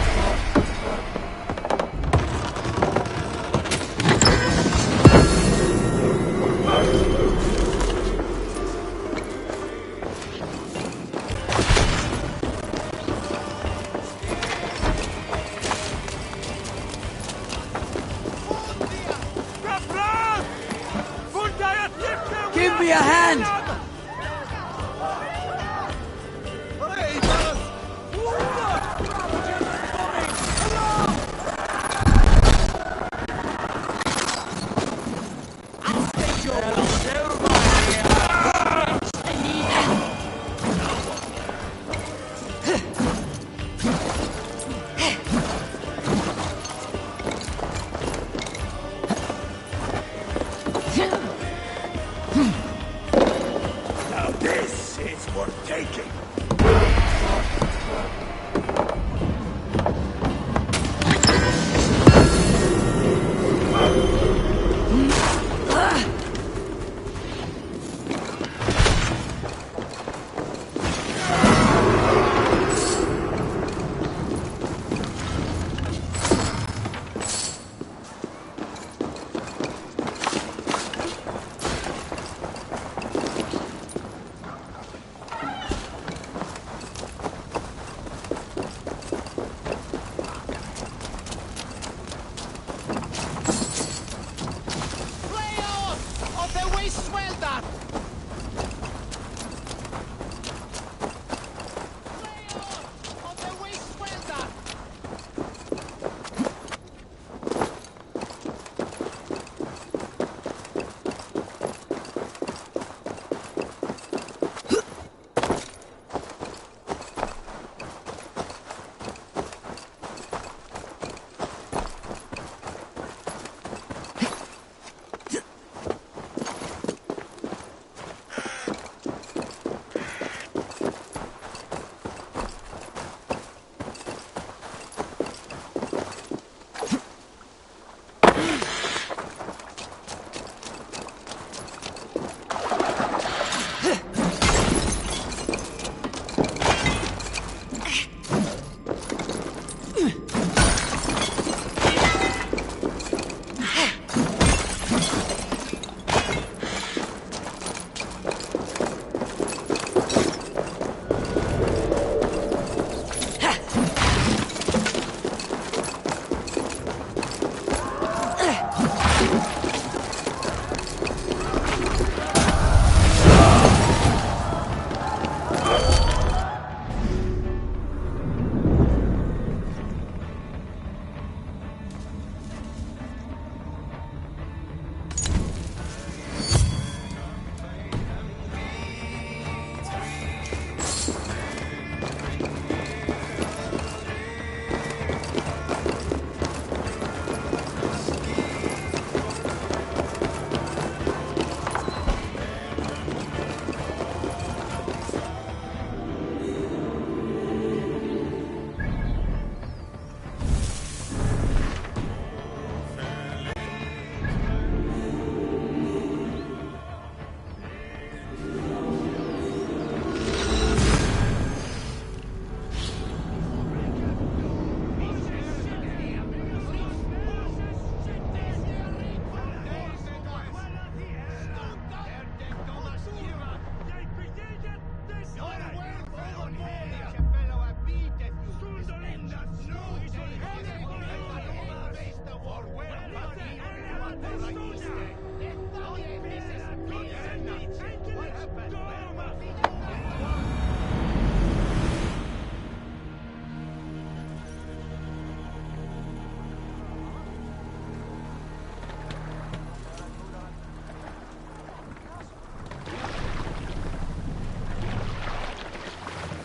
Give me a hand!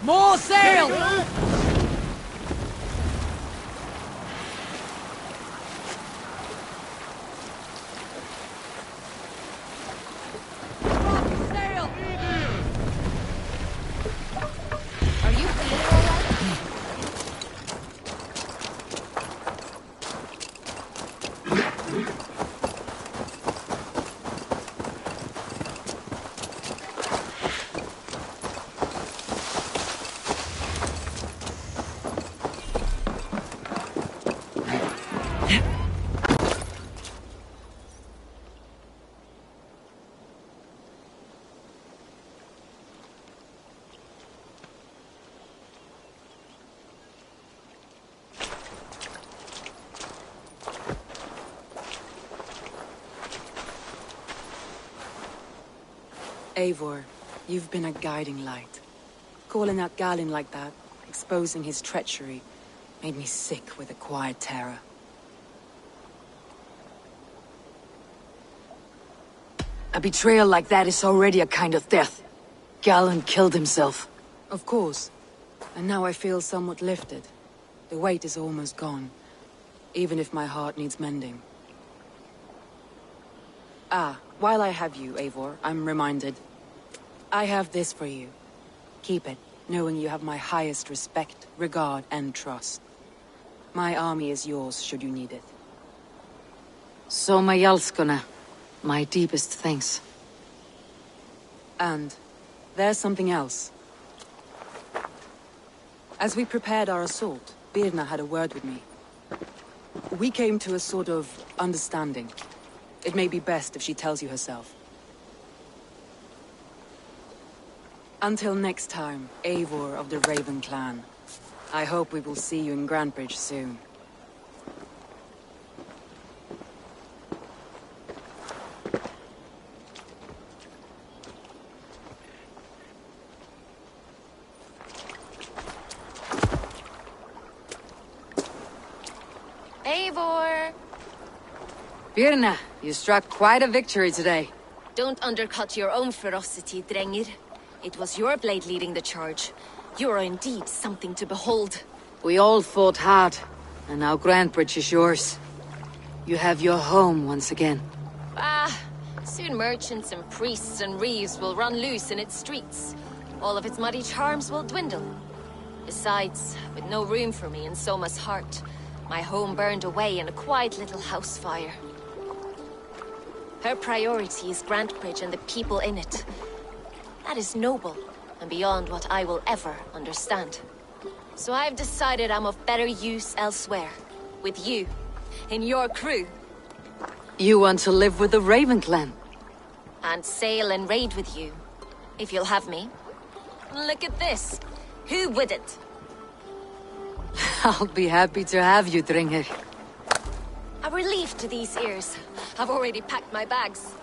More sail! Eivor, you've been a guiding light. Calling out Galin like that, exposing his treachery, made me sick with a quiet terror. A betrayal like that is already a kind of death. Galin killed himself. Of course. And now I feel somewhat lifted. The weight is almost gone, even if my heart needs mending. Ah, while I have you, Eivor, I'm reminded. I have this for you. Keep it, knowing you have my highest respect, regard, and trust. My army is yours, should you need it. Soma Jalskona. My deepest thanks. And there's something else. As we prepared our assault, Birna had a word with me. We came to a sort of understanding. It may be best if she tells you herself. Until next time, Eivor of the Raven Clan. I hope we will see you in Grantebridge soon. Eivor! Birna, you struck quite a victory today. Don't undercut your own ferocity, Drengir. It was your blade leading the charge. You are indeed something to behold. We all fought hard, and now Grantebridge is yours. You have your home once again. Soon merchants and priests and reeves will run loose in its streets. All of its muddy charms will dwindle. Besides, with no room for me in Soma's heart, my home burned away in a quiet little house fire. Her priority is Grantebridge and the people in it. That is noble, and beyond what I will ever understand. So I've decided I'm of better use elsewhere. With you. In your crew. You want to live with the Raven Clan? And sail and raid with you. If you'll have me. Look at this. Who wouldn't? I'll be happy to have you, Drengir. A relief to these ears. I've already packed my bags.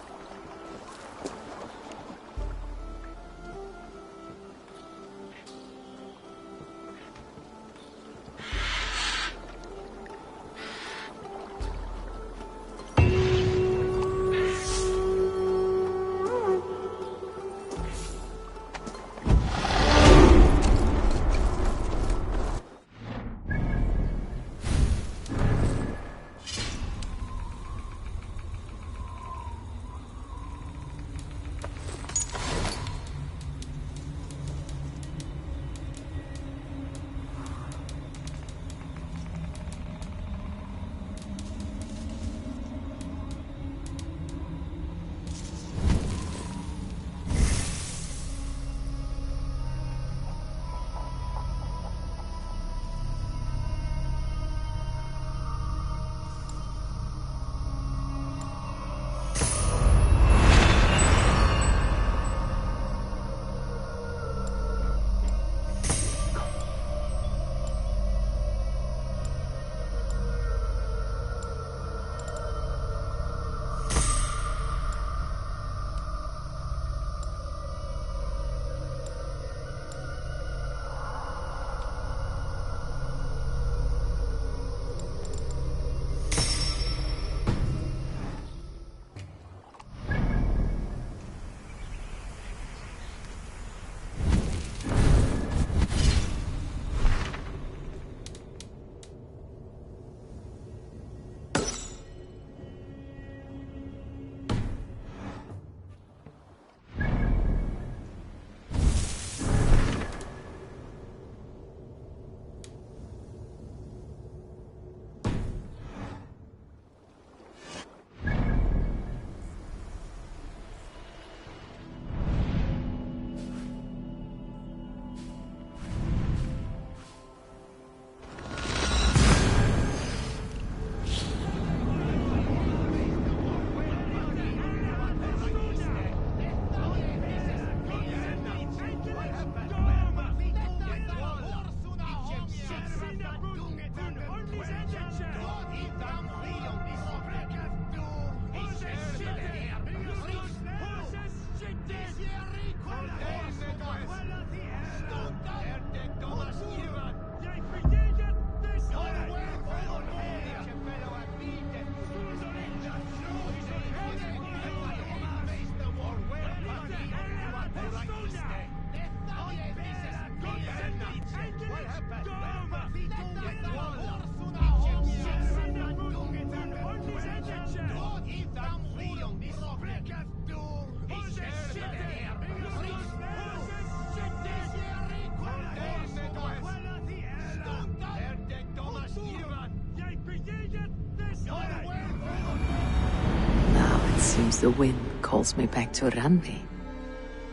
Now it seems the wind calls me back to Randi.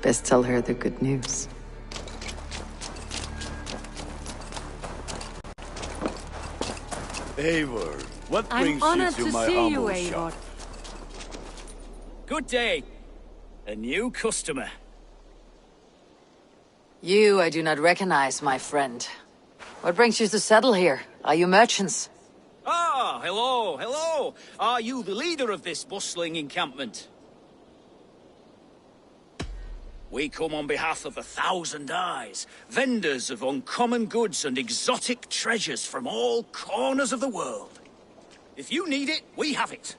Best tell her the good news. Eivor, what brings I'm honored you to to my see you, humble Eivor. shop? Good day. A new customer. You I do not recognize, my friend. What brings you to settle here? Are you merchants? Ah, hello, hello. Are you the leader of this bustling encampment? We come on behalf of 1,000 Eyes, vendors of uncommon goods and exotic treasures from all corners of the world. If you need it, we have it.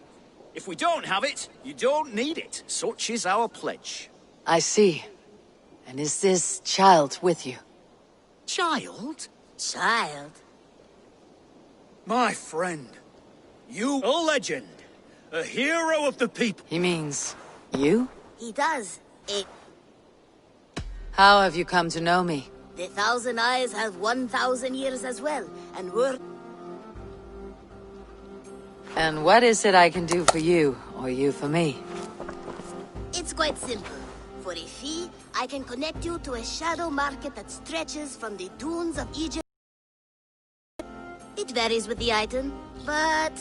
If we don't have it, you don't need it. Such is our pledge. I see. And is this child with you? Child? Child? My friend, you a legend, a hero of the people. He means you? He does. How have you come to know me? The 1,000 Eyes have 1,000 years as well, and we're... And what is it I can do for you, or you for me? It's quite simple. For a fee, I can connect you to a shadow market that stretches from the dunes of Egypt. It varies with the item, but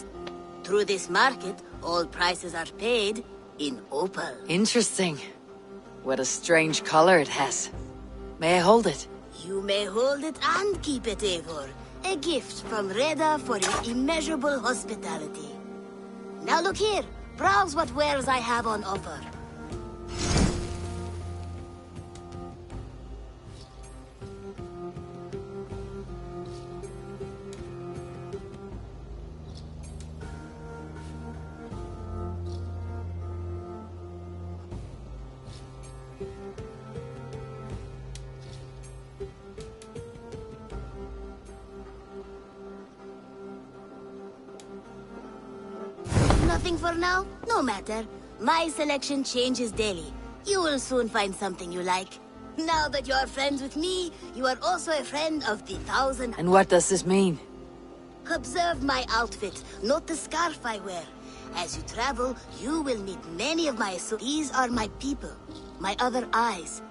through this market, all prices are paid in opal. Interesting. What a strange color it has. May I hold it? You may hold it and keep it, Eivor. A gift from Reda for your immeasurable hospitality. Now look here. Browse what wares I have on offer. Nothing for now? No matter. My selection changes daily. You will soon find something you like. Now that you are friends with me, you are also a friend of the 1,000... And what does this mean? Observe my outfit, note the scarf I wear. As you travel, you will meet many of my... These are my people, my other eyes.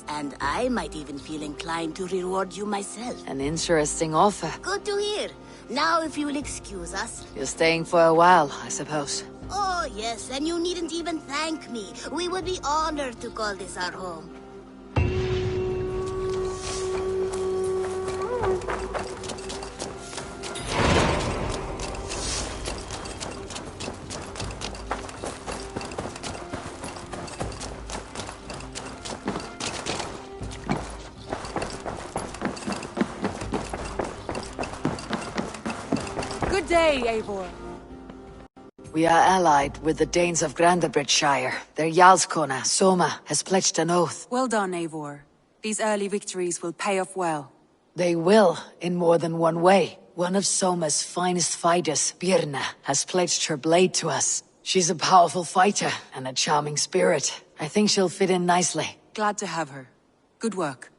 And I might even feel inclined to reward you myself. An interesting offer. Good to hear. Now, if you will excuse us... You're staying for a while, I suppose. Oh, yes, and you needn't even thank me. We would be honored to call this our home. Good day, Eivor. We are allied with the Danes of Grandabridgeshire. Their Jarlskona, Soma, has pledged an oath. Well done, Eivor. These early victories will pay off well. They will, in more than one way. One of Soma's finest fighters, Birna, has pledged her blade to us. She's a powerful fighter and a charming spirit. I think she'll fit in nicely. Glad to have her. Good work.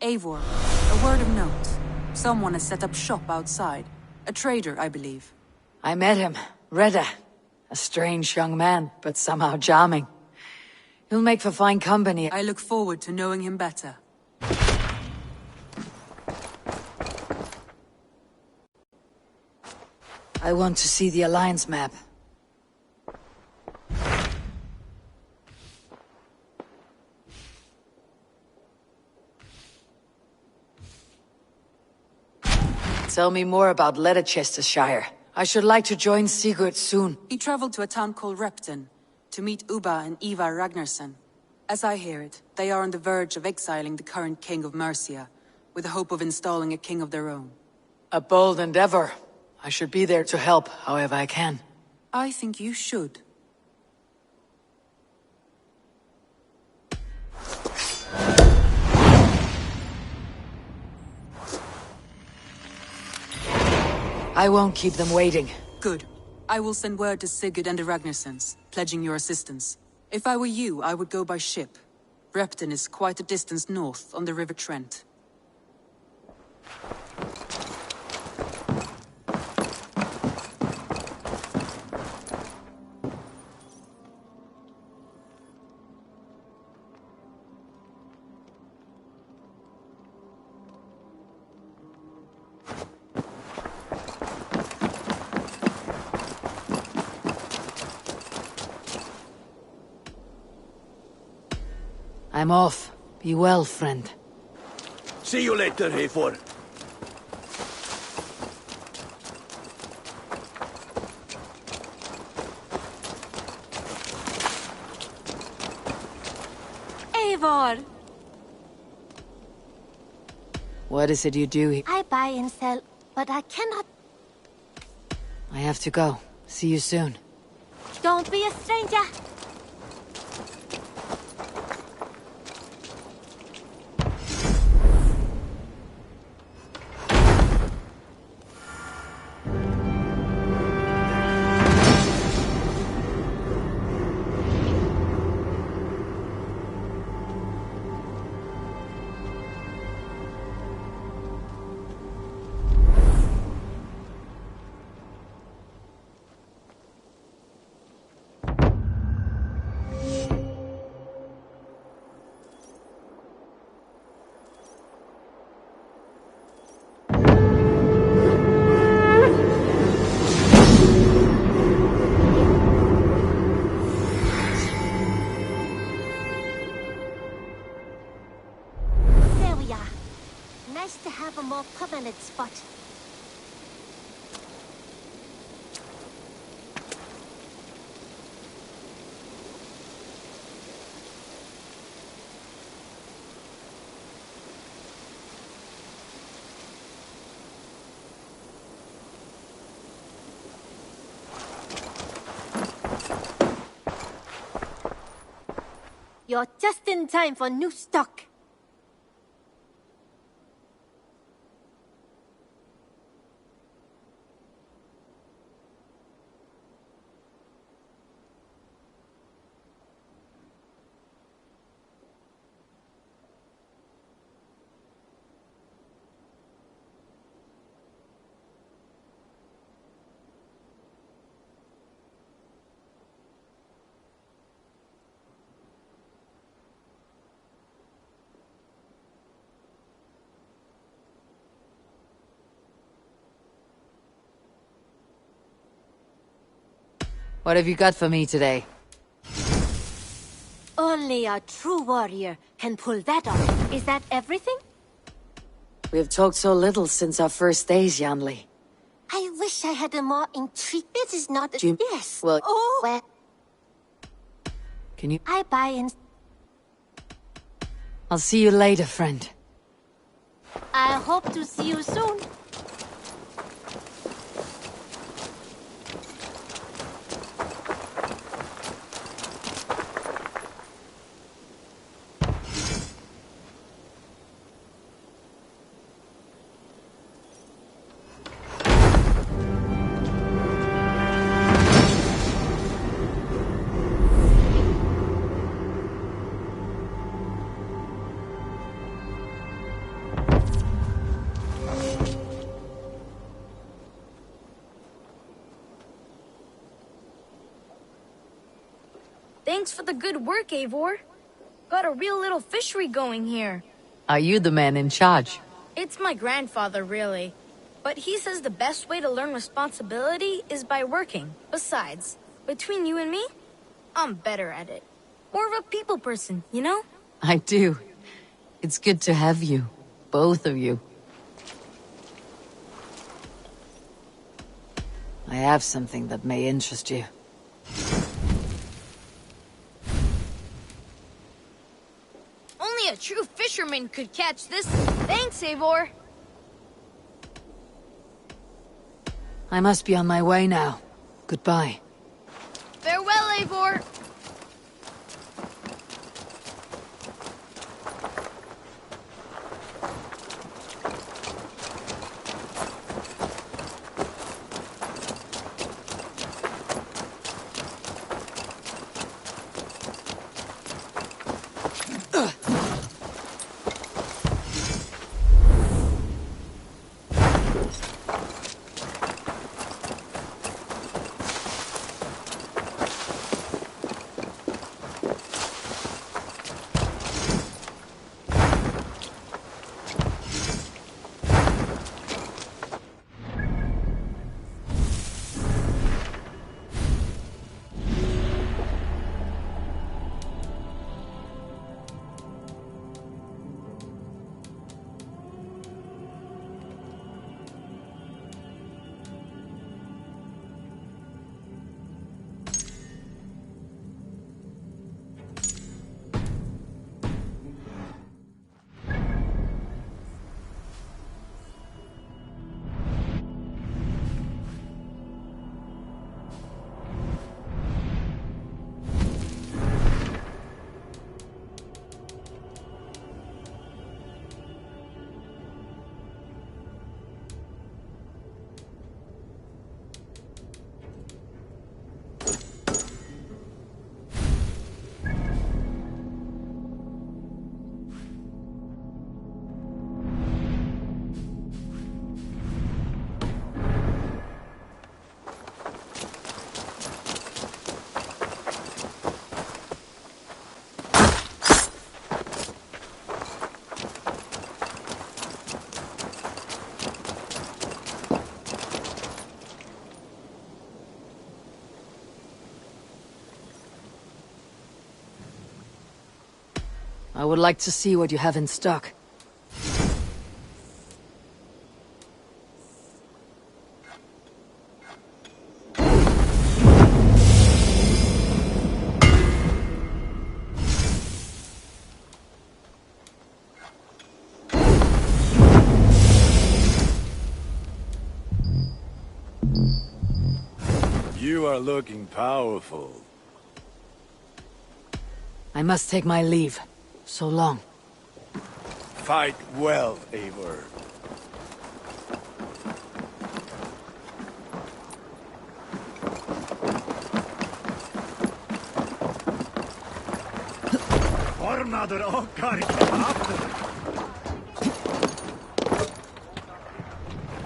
Eivor, a word of note. Someone has set up shop outside. A trader, I believe. I met him, Reda. A strange young man, but somehow charming. He'll make for fine company. I look forward to knowing him better. I want to see the Alliance map. Tell me more about Leicestershire. I should like to join Sigurd soon. He traveled to a town called Repton to meet Ubba and Ivar Ragnarsson. As I hear it, they are on the verge of exiling the current king of Mercia, with the hope of installing a king of their own. A bold endeavor. I should be there to help, however I can. I think you should. I won't keep them waiting. Good. I will send word to Sigurd and the Ragnarsons, pledging your assistance. If I were you, I would go by ship. Repton is quite a distance north, on the River Trent. I'm off. Be well, friend. See you later, Eivor. Eivor! What is it you do here? I buy and sell, but I cannot... I have to go. See you soon. Don't be a stranger! Nice to have a more permanent spot. You're just in time for new stock. What have you got for me today? Only a true warrior can pull that off. Is that everything? We have talked so little since our first days, Janli. I wish I had a more intriguing... This is not a... Jim, Yes. well... Oh, well... Can you... I buy and... I'll see you later, friend. I hope to see you soon. Thanks for the good work, Eivor. Got a real little fishery going here. Are you the man in charge? It's my grandfather, really. But he says the best way to learn responsibility is by working. Besides, between you and me, I'm better at it. More of a people person, you know? I do. It's good to have you. Both of you. I have something that may interest you. Only a true fisherman could catch this. Thanks, Eivor. I must be on my way now. Goodbye. Farewell, Eivor. would like to see what you have in stock. You are looking powerful. I must take my leave. So long. Fight well, Eivor. Ornader okkar after.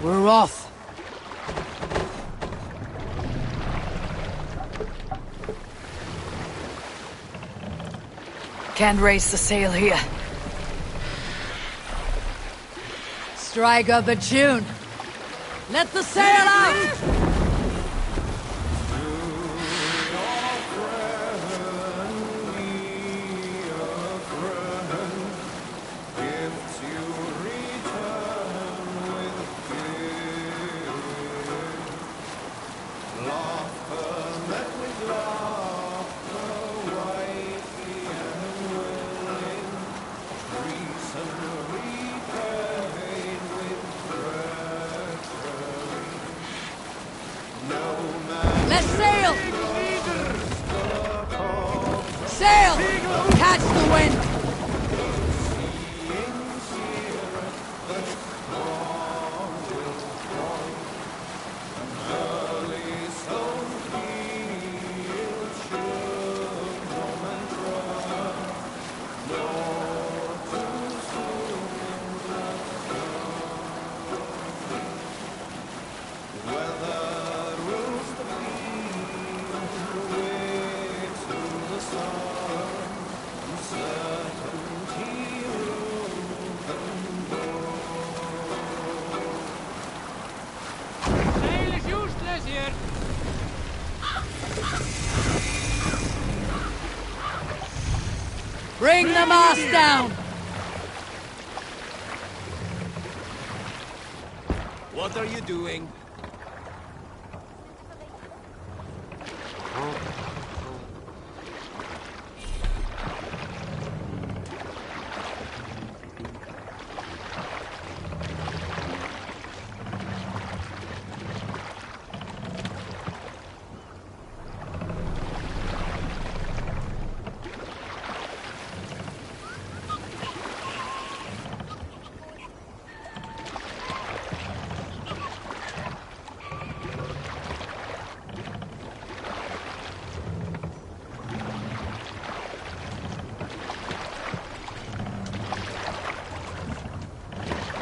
We're off. Can't raise the sail here. Strike up a tune. Let the sail out! Let's sail! Sail! Catch the wind! Bring the mast down! What are you doing?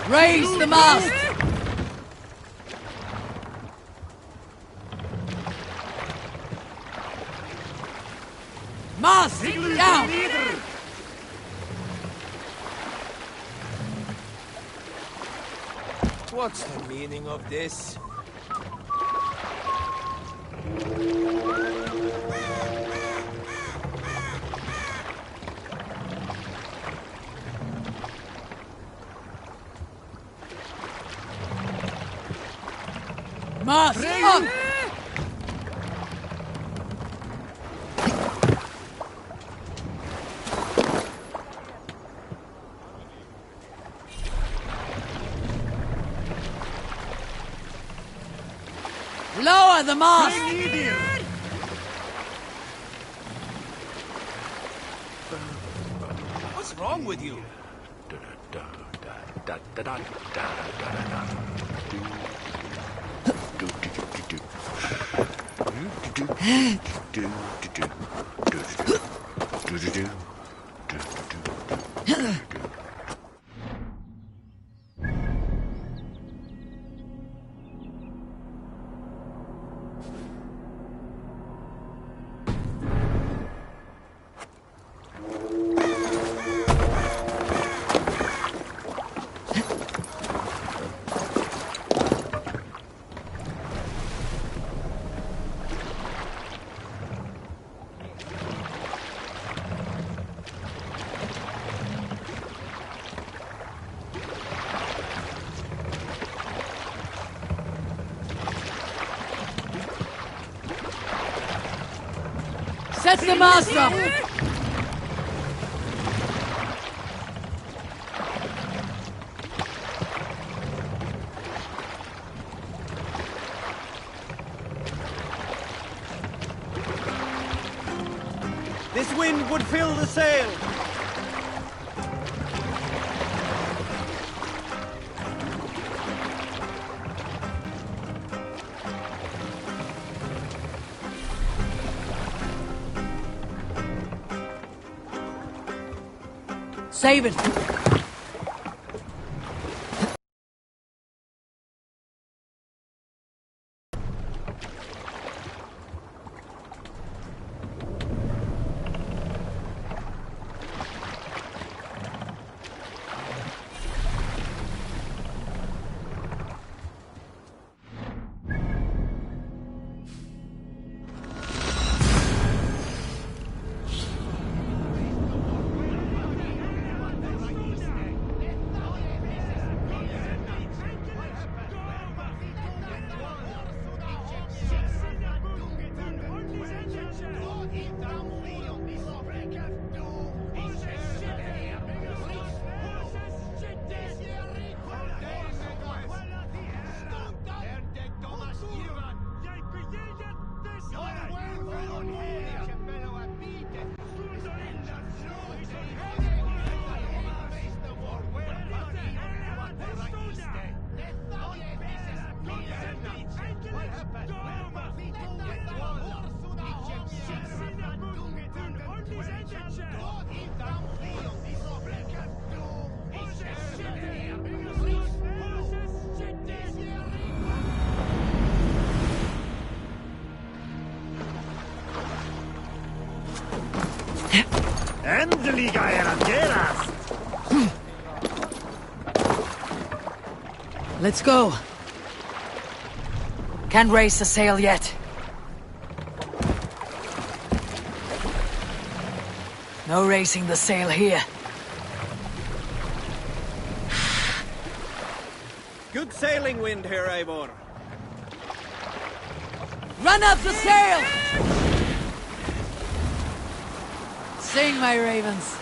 Raise the mast! Mast! Down! What's the meaning of this? Mast up! Lower the mast! What's wrong with you? Set the mast up! This wind would fill the sail! Save it! Endeliga eras! Let's go. Can't raise the sail yet. No raising the sail here. Good sailing wind here, Eivor. Run up the sail! Sing, my ravens.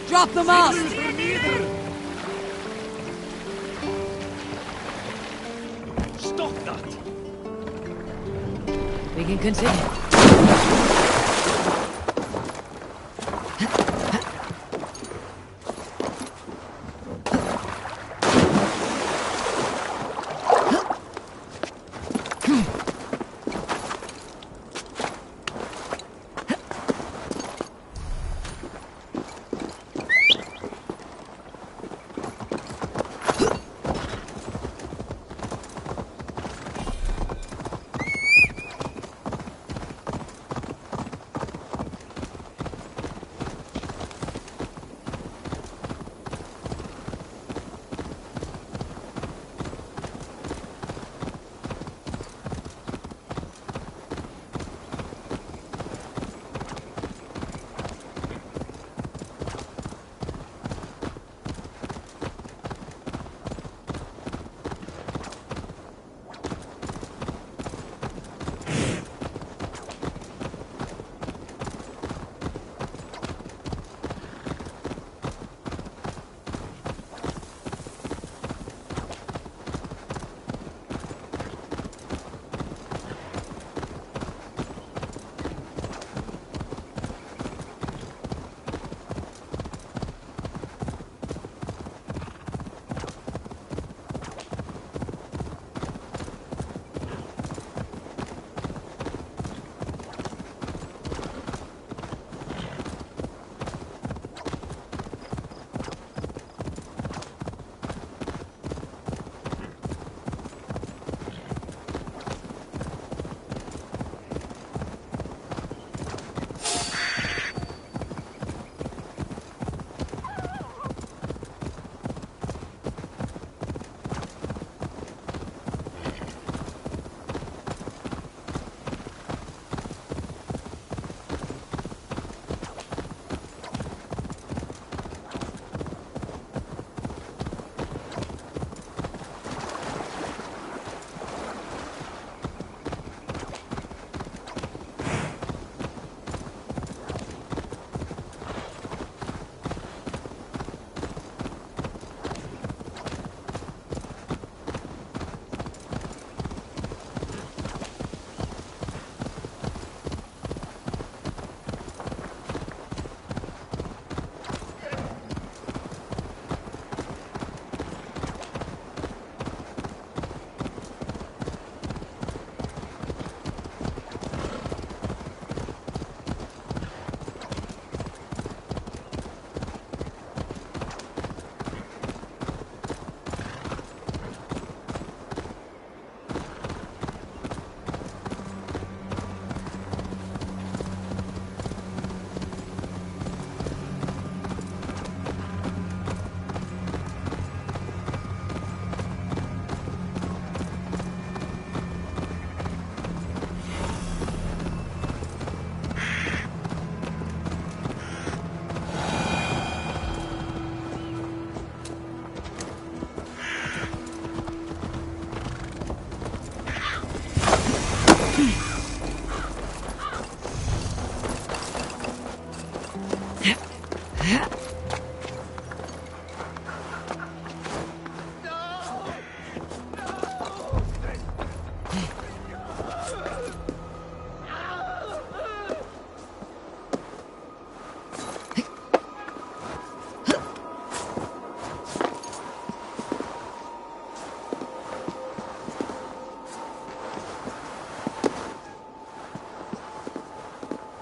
Drop the mast! Stop that! We can continue.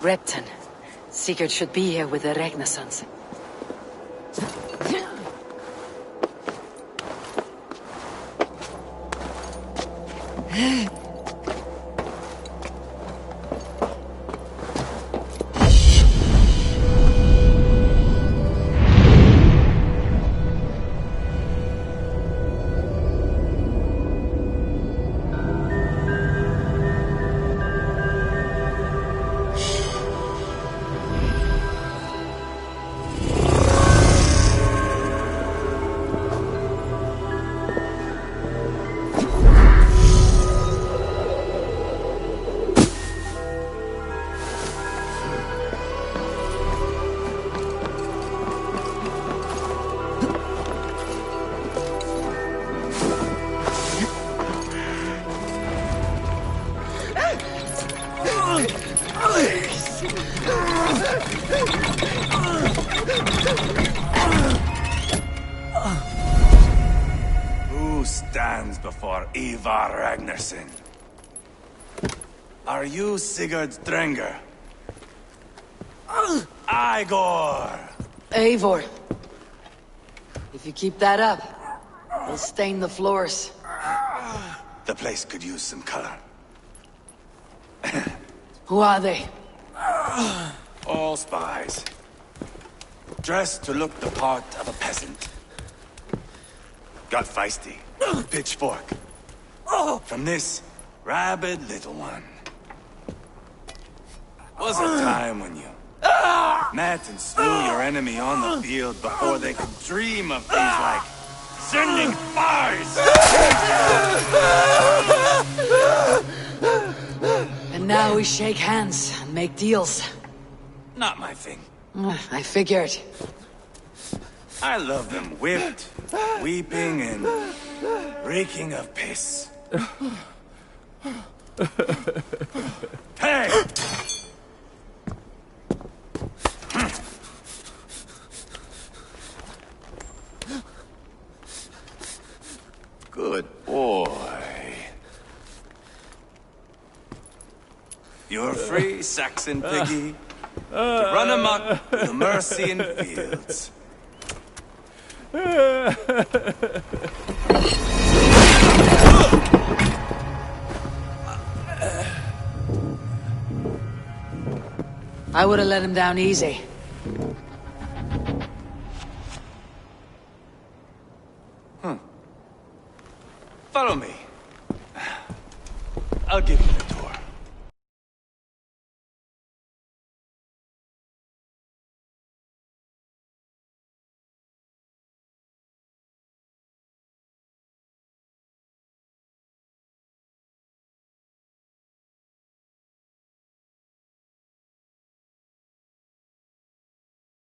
Repton. Sigurd should be here with the Ragnarsons. Who stands before Ivar Ragnarsson? Are you Sigurd Drenger? Igor! Eivor. If you keep that up, we'll stain the floors. The place could use some color. Who are they? All spies. Dressed to look the part of a peasant. Got feisty. Pitchfork. From this rabid little one. Was a time when you met and slew your enemy on the field before they could dream of things like sending spies! And now we shake hands and make deals. Not my thing. I figured. I love them whipped, weeping, and reeking of piss. Hey! Good boy. You're free, Saxon piggy, to run amok with the Mercian fields. I would have let him down easy. Follow me. I'll give you